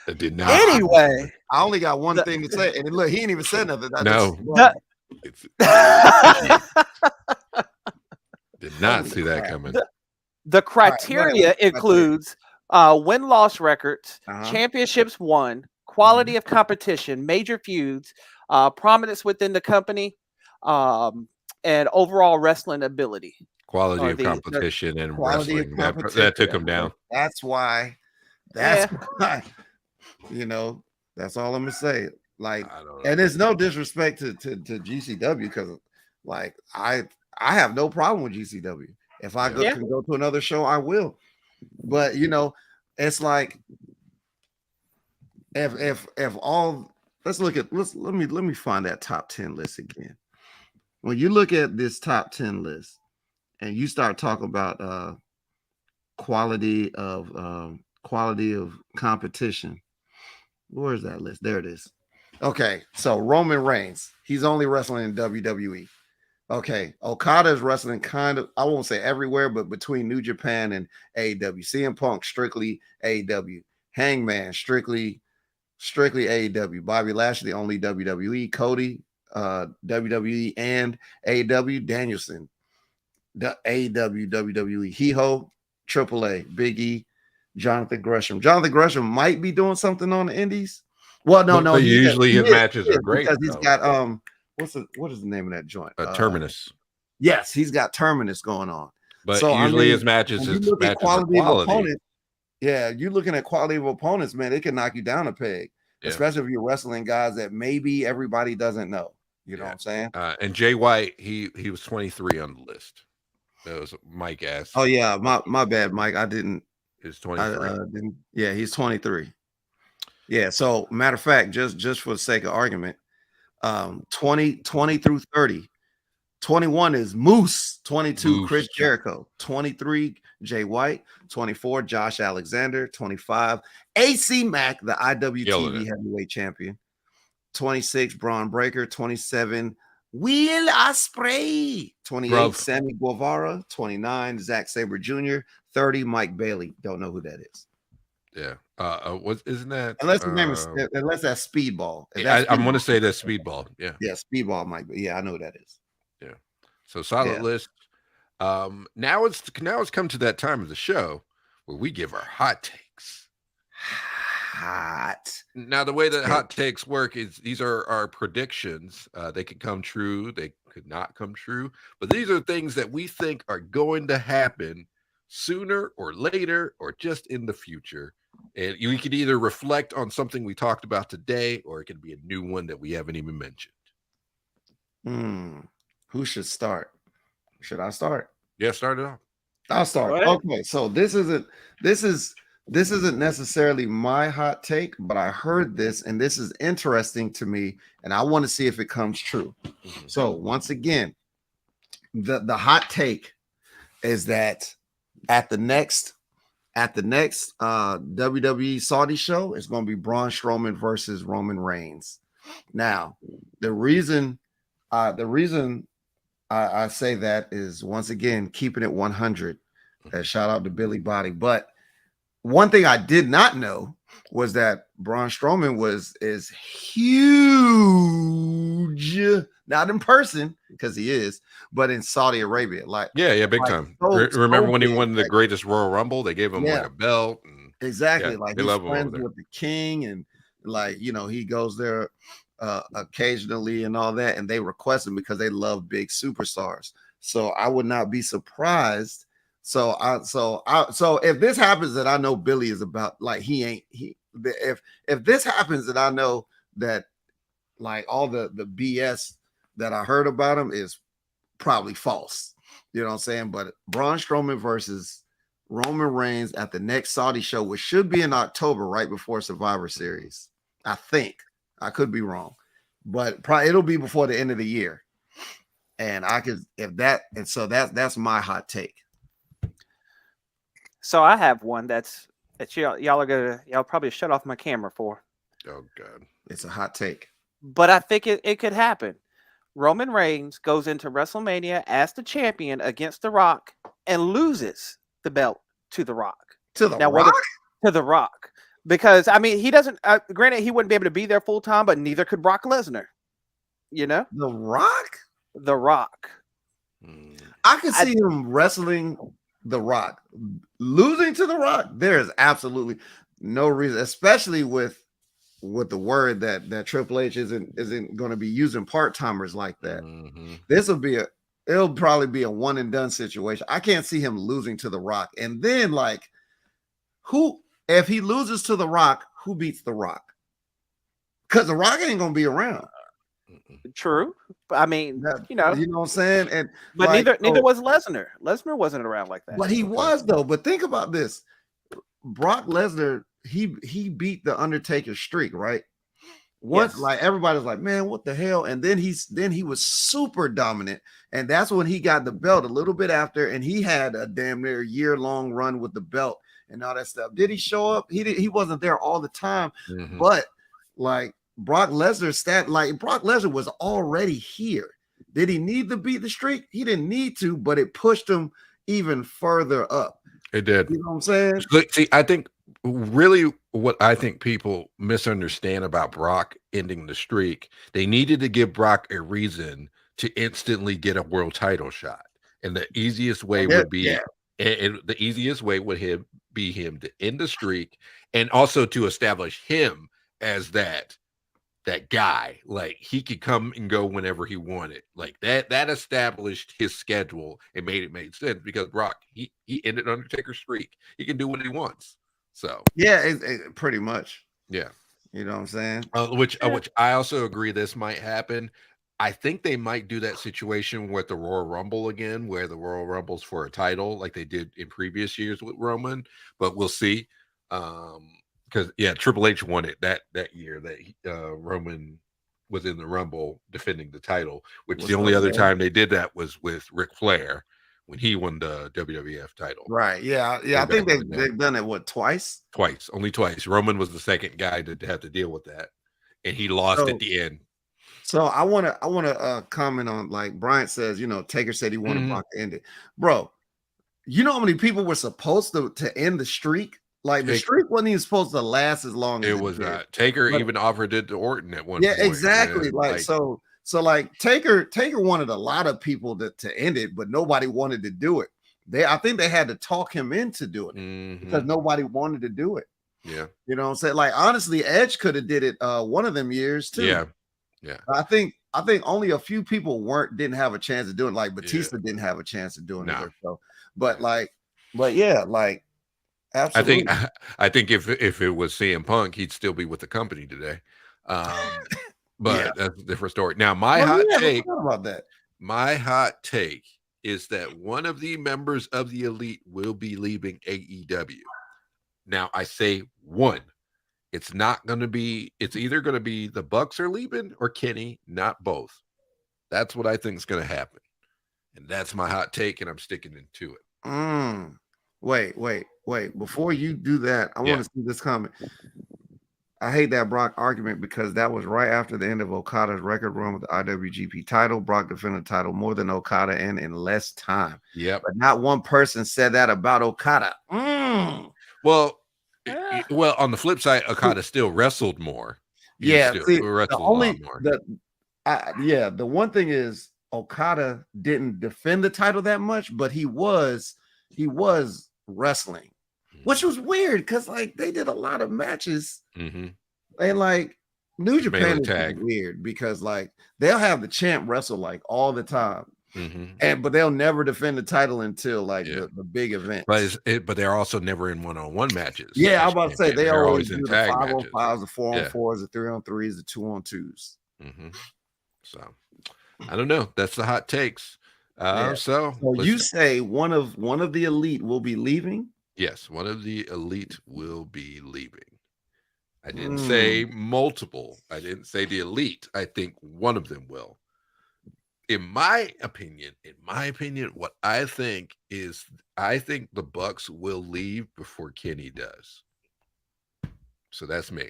I did not. Anyway, I only got one thing to say, and look, he ain't even said nothing. Did not see that coming. The criteria includes win-loss records, championships won, quality of competition, major feuds, prominence within the company, and overall wrestling ability. Quality of competition and wrestling. That took him down. That's why. You know, that's all I'm gonna say. Like, and there's no disrespect to GCW, because like I have no problem with GCW. If I can go to another show, I will. But you know, it's like if all let me find that top 10 list again. When you look at this top 10 list and you start talking about quality of competition, where is that list? There it is. Okay, so Roman Reigns, he's only wrestling in WWE. Okay, Okada is wrestling kind of, I won't say everywhere, but between New Japan and AEW. CM Punk, strictly AEW. Hangman, strictly AEW. Bobby Lashley, only WWE. Cody, WWE and AEW. Danielson, the AEW, WWE. Hiho, AAA. Big E, Jonathan Gresham. Jonathan Gresham might be doing something on the Indies. Well, no, but usually his matches are great because he's got what is the name of that joint? Terminus. Yes, he's got Terminus going on. But so usually his matches, you look at quality of opponents. Yeah, you're looking at quality of opponents, man. It can knock you down a peg, especially if you're wrestling guys that maybe everybody doesn't know. You know what I'm saying? And Jay White, he was 23 on the list. That was Mike asked. Oh yeah, my bad, Mike. I didn't. He's 23. Yeah, he's 23. Yeah. So matter of fact, just for the sake of argument, 20 through 30. 21 is Moose, 22 Chris Jericho, 23 Jay White, 24 Josh Alexander, 25 AC Mack, the IWTV heavyweight champion, 26 Braun Breaker, 27 Will Ospreay, 28 Sammy Guevara, 29 Zack Sabre Jr., 30 Mike Bailey. Don't know who that is. Yeah. Isn't that unless his name is unless that's Speedball. I'm gonna say that's Speedball. Yeah. Yeah, Speedball Mike. Yeah, I know who that is. Yeah. So solid list. Now it's come to that time of the show where we give our hot takes. Now the way that hot takes work is these are our predictions. They could come true, they could not come true, but these are things that we think are going to happen sooner or later or just in the future. And we could either reflect on something we talked about today, or it could be a new one that we haven't even mentioned. Who should start? Should I start? Yeah, start it off. I'll start. Okay, so this isn't necessarily my hot take, but I heard this and this is interesting to me, and I want to see if it comes true. So once again, the hot take is that at the next WWE Saudi show, it's going to be Braun Strowman versus Roman Reigns. Now, the reason I say that is, once again, keeping it 100. Shout out to Billy Body. But one thing I did not know was that Braun Strowman is huge, not in person because he is, but in Saudi Arabia. Big time. Remember when he won the greatest Royal Rumble? They gave him like a belt. And, exactly. He's friends with the king, and he goes there occasionally and all that, and they request him because they love big superstars. So I would not be surprised. So if this happens, that I know Billy is about, if this happens, that I know that all the BS that I heard about him is probably false. You know what I'm saying? But Braun Strowman versus Roman Reigns at the next Saudi show, which should be in October, right before Survivor Series. I think. I could be wrong, but probably it'll be before the end of the year. And so that's my hot take. So I have one that y'all probably shut off my camera for. Oh God, it's a hot take. But I think it could happen. Roman Reigns goes into WrestleMania as the champion against The Rock and loses the belt to The Rock. To The Rock. Because, he doesn't, granted, he wouldn't be able to be there full time, but neither could Brock Lesnar. You know? The Rock? The Rock. I could see him wrestling The Rock. Losing to The Rock, there is absolutely no reason, especially with the word that Triple H isn't going to be using part-timers like that. It'll probably be a one and done situation. I can't see him losing to The Rock. And then if he loses to The Rock, who beats The Rock? Because The Rock ain't gonna be around. True. You know what I'm saying? But neither was Lesnar. Lesnar wasn't around like that. But he was though. But think about this. Brock Lesnar, he beat the Undertaker streak, right? Everybody's like, man, what the hell? And then he was super dominant, and that's when he got the belt a little bit after, and he had a damn near year-long run with the belt and all that stuff. Did he show up? He wasn't there all the time, but Brock Lesnar Brock Lesnar was already here. Did he need to beat the streak? He didn't need to, but it pushed him even further up. It did. You know what I'm saying? See, I think really what I think people misunderstand about Brock ending the streak, they needed to give Brock a reason to instantly get a world title shot. And the easiest way would be the easiest way would be him to end the streak and also to establish him as that guy. Like he could come and go whenever he wanted. Like that established his schedule and made sense because Brock he ended Undertaker's streak. He can do what he wants. So it pretty much. Yeah. You know what I'm saying? Which I also agree this might happen. I think they might do that situation with the Royal Rumble again, where the Royal Rumble's for a title like they did in previous years with Roman, but we'll see. Because Triple H won it that year that Roman was in the Rumble defending the title, which the only other time they did that was with Ric Flair when he won the WWF title. Right. Yeah. I think they've done it twice? Only twice. Roman was the second guy to have to deal with that, and he lost at the end. So I want to comment on, like Bryant says, Taker said he wanted Brock to end it. Bro, you know how many people were supposed to end the streak? Like the streak wasn't even supposed to last as long as it was not. Taker even offered it to Orton at one point. Yeah, exactly. Man. So Taker wanted a lot of people to end it, but nobody wanted to do it. I think they had to talk him into doing it because nobody wanted to do it. Yeah. You know what I'm saying? Like honestly, Edge could have did it one of them years too. Yeah. I think only a few people didn't have a chance of doing it. Like Batista didn't have a chance of doing it. So, but absolutely. I think if it was CM Punk, he'd still be with the company today. But that's a different story. Now, my hot take about that. My hot take is that one of the members of the Elite will be leaving AEW. Now, I say one. It's not going to be. It's either going to be the Bucks are leaving or Kenny, not both. That's what I think is going to happen, and that's my hot take, and I'm sticking to it. Wait. Before you do that, I want to see this comment. I hate that Brock argument because that was right after the end of Okada's record run with the IWGP title. Brock defended the title more than Okada and in less time. Yep. But not one person said that about Okada. Well, on the flip side, Okada still wrestled more. The one thing is Okada didn't defend the title that much, but he was wrestling, which was weird because they did a lot of matches, and New Japan is weird because they'll have the champ wrestle all the time. But they'll never defend the title until the big event. But they're also never in one-on-one matches. Yeah, I'm about to say they're always do the tag 5-on-5s, the 4-on-4s, the 3-on-3s, the 2-on-2s. So I don't know. That's the hot takes. So you say one of the Elite will be leaving? Yes, one of the Elite will be leaving. I didn't say multiple. I didn't say the Elite. I think one of them will. In my opinion, what I think is, I think the Bucks will leave before Kenny does. So that's me.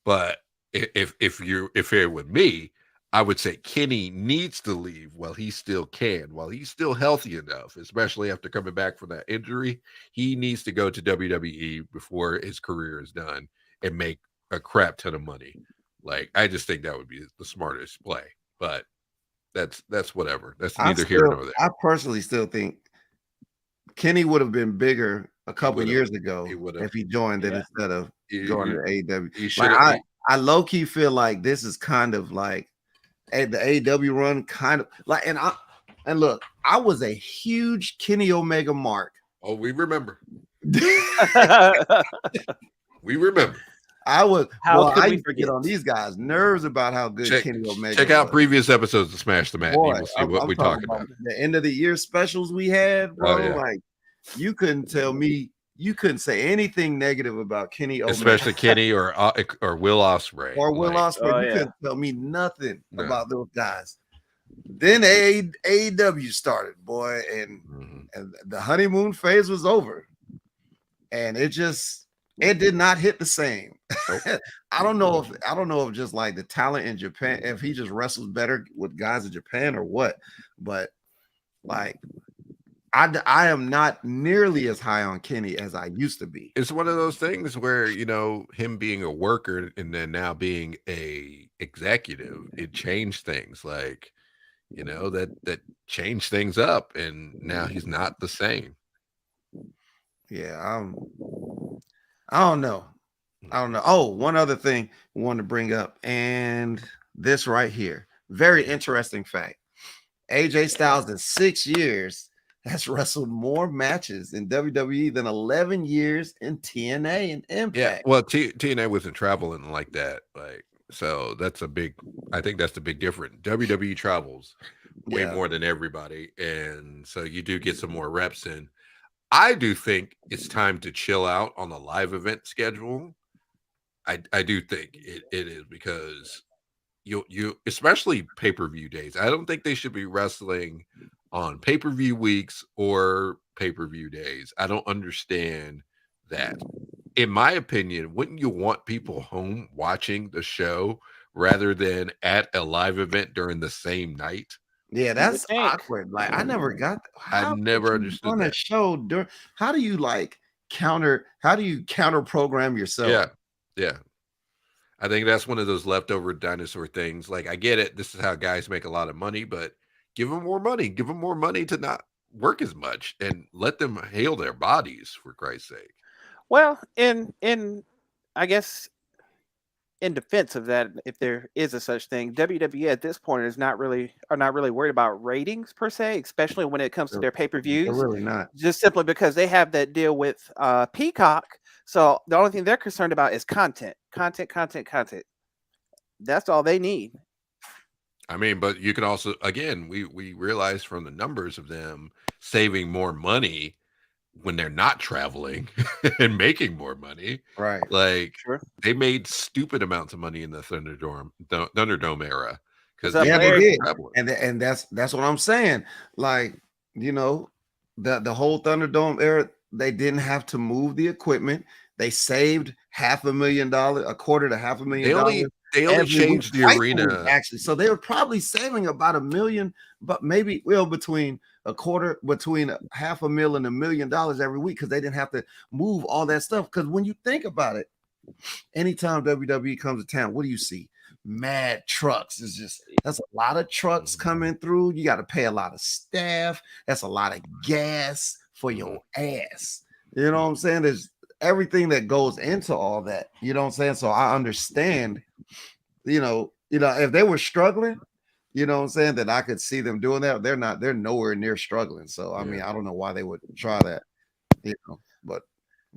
But if it were me, I would say Kenny needs to leave while he still can, while he's still healthy enough, especially after coming back from that injury. He needs to go to WWE before his career is done and make a crap ton of money. I just think that would be the smartest play. But that's whatever. That's neither here nor there. I personally still think Kenny would have been bigger a couple years ago if he joined it instead of going to AEW. I low key feel like this is kind of like the AEW run, kind of and look, I was a huge Kenny Omega mark. Oh, we remember. We remember. I was. I forget on these guys' nerves about how good Kenny Omega. Check out previous episodes of Smash the Mat. You will see what we're talking about. The end of the year specials we had, bro. You couldn't tell me. You couldn't say anything negative about Kenny Omega, especially Kenny or Will Ospreay. You couldn't tell me nothing about those guys. Then AEW started, boy, and the honeymoon phase was over, and it just. It did not hit the same. Nope. I don't know if just like the talent in Japan, if he just wrestles better with guys in Japan or what, but like I am not nearly as high on Kenny as I used to be. It's one of those things where, you know, him being a worker and then now being a executive, it changed things. Like, you know, that changed things up, and now he's not the same. Yeah, I don't know. Oh, one other thing I wanted to bring up, and this right here, very interesting fact. AJ Styles in 6 years has wrestled more matches in WWE than 11 years in TNA and Impact. Yeah, well, TNA wasn't traveling like that. Like, so that's I think that's the big difference. WWE travels way more than everybody, and so you do get some more reps in. I do think it's time to chill out on the live event schedule. I do think it is, because you especially pay-per-view days. I don't think they should be wrestling on pay-per-view weeks or pay-per-view days. I don't understand that. In my opinion, wouldn't you want people home watching the show rather than at a live event during the same night? Yeah, that's awkward. Like, I never got I never understood on that. a show. How do you counter program yourself? Yeah. I think that's one of those leftover dinosaur things. Like, I get it. This is how guys make a lot of money, but give them more money. Give them more money to not work as much and let them heal their bodies, for Christ's sake. Well, in I guess in defense of that, if there is a such thing, WWE at this point are not really worried about ratings per se, especially when it comes to their pay-per-views. They're really not. Just simply because they have that deal with Peacock. So the only thing they're concerned about is content. That's all they need. I mean, but you can also, again, we realize from the numbers of them saving more money when they're not traveling and making more money. Right. Like, they made stupid amounts of money in the Thunderdome era. Because they did. And that's what I'm saying. Like, you know, the whole Thunderdome era, they didn't have to move the equipment. They saved $500,000, $250,000. They only changed the arena, actually. So they were probably saving about $1 million, but maybe between $500,000 and $1 million every week, because they didn't have to move all that stuff. Because when you think about it, anytime WWE comes to town, what do you see? Mad trucks. That's a lot of trucks coming through. You got to pay a lot of staff. That's a lot of gas for your ass. You know what I'm saying? There's everything that goes into all that. You know what I'm saying? So I understand, you know, if they were struggling, you know what I'm saying, that I could see them doing that. They're nowhere near struggling. So I mean, I don't know why they would try that, you know, but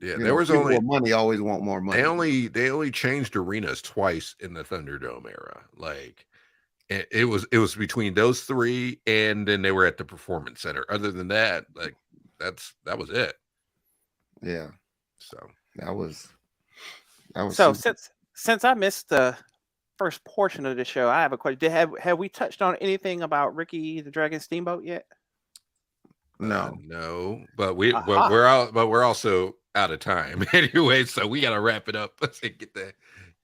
yeah, there was only more money, always want more money. They only changed arenas twice in the Thunderdome era. Like, it was between those three, and then they were at the Performance Center. Other than that, like, that was it. Yeah. So that was so super. Since I missed the first portion of the show, I have a question. Have we touched on anything about Ricky the Dragon Steamboat yet? No, no, but we're also out of time anyway, so we got to wrap it up. Let's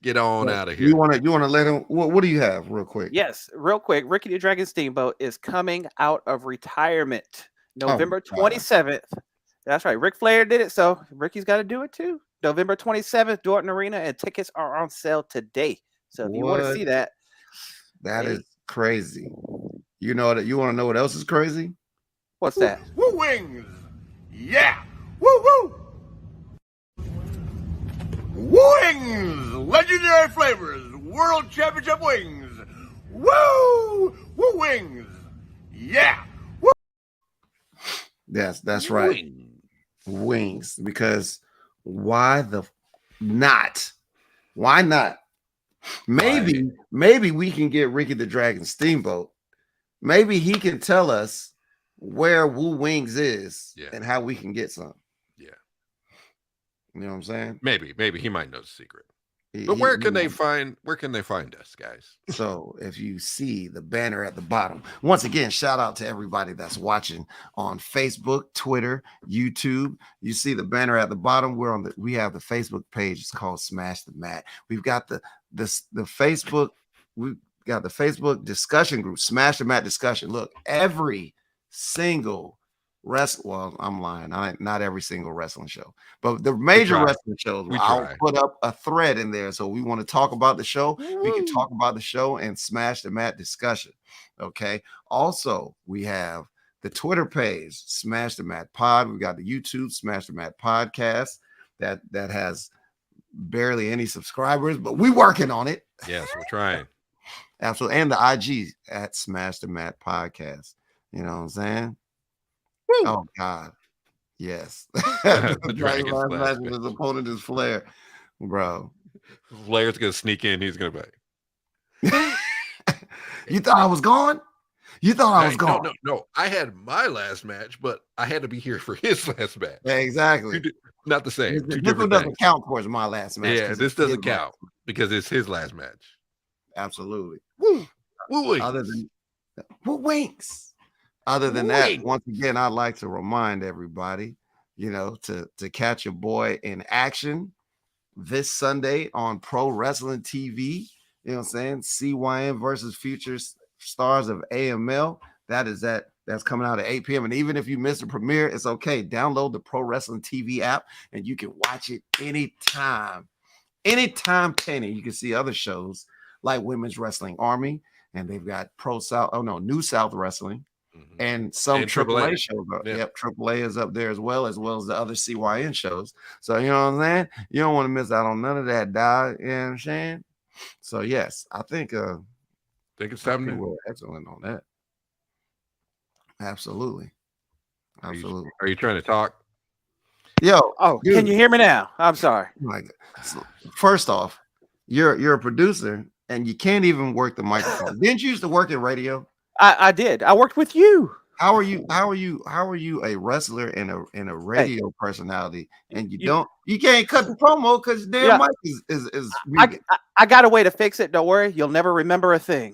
get on out of here. You want to let him? What do you have, real quick? Yes, real quick. Ricky the Dragon Steamboat is coming out of retirement November 27th. That's right. Ric Flair did it, so Ricky's got to do it too. November 27th, Dorton Arena, and tickets are on sale today. So if you want to see that, that is crazy. You know that. You want to know what else is crazy? What's that? Woo wings! Yeah! Woo woo! Wings! Legendary flavors! World Championship wings! Woo! Woo wings! Yeah! Woo! That's right. Wings. Because why not? Why not? Maybe we can get Ricky the Dragon Steamboat. Maybe he can tell us where Woo Wings is and how we can get some. Yeah. You know what I'm saying? Maybe he might know the secret. But where can they find us, guys? So if you see the banner at the bottom, once again, shout out to everybody that's watching on Facebook, Twitter, YouTube. You see the banner at the bottom. We have the Facebook page. It's called Smash the Mat. We've got the Facebook. We've got the Facebook discussion group, Smash the Mat discussion. Look, every single well, I'm lying. Not every single wrestling show, but the major wrestling shows, I'll put up a thread in there. So we want to talk about the show. We can talk about the show and Smash the Mat discussion. Okay. Also, we have the Twitter page, Smash the Mat Pod. We've got the YouTube Smash the Mat Podcast that has barely any subscribers, but we're working on it. Yes, we're trying. Absolutely. And the IG at Smash the Mat Podcast. You know what I'm saying? Oh God, yes. The Dragon's last match with his opponent is Flair, bro. Flair's gonna sneak in. He's gonna be. You thought I was gone? You thought I was gone? No. I had my last match, but I had to be here for his last match. Yeah, exactly. Not the same. This one doesn't count towards my last match. Yeah, this doesn't count because it's his last match. Absolutely. Woo wings. Other than wings. Other than that, once again, I'd like to remind everybody, to catch your boy in action this Sunday on Pro Wrestling TV. You know what I'm saying? CYN versus Future Stars of AML. That's coming out at 8 p.m. And even if you miss the premiere, it's okay. Download the Pro Wrestling TV app and you can watch it anytime. Anytime, Penny. You can see other shows like Women's Wrestling Army, and they've got New South Wrestling. And some AAA shows. Yep, AAA is up there as well as the other CYN shows. So you know what I'm saying? You don't want to miss out on none of that, dog. You know what I'm saying? So yes, I think it's time to we're excellent on that. Absolutely. Are you trying to talk? Yo, dude. Can you hear me now? I'm sorry. So first off, you're a producer and you can't even work the microphone. Didn't you used to work in radio? I did. I worked with you. How are you a wrestler and a radio personality, and you can't cut the promo because damn mic is I got a way to fix it. Don't worry, you'll never remember a thing.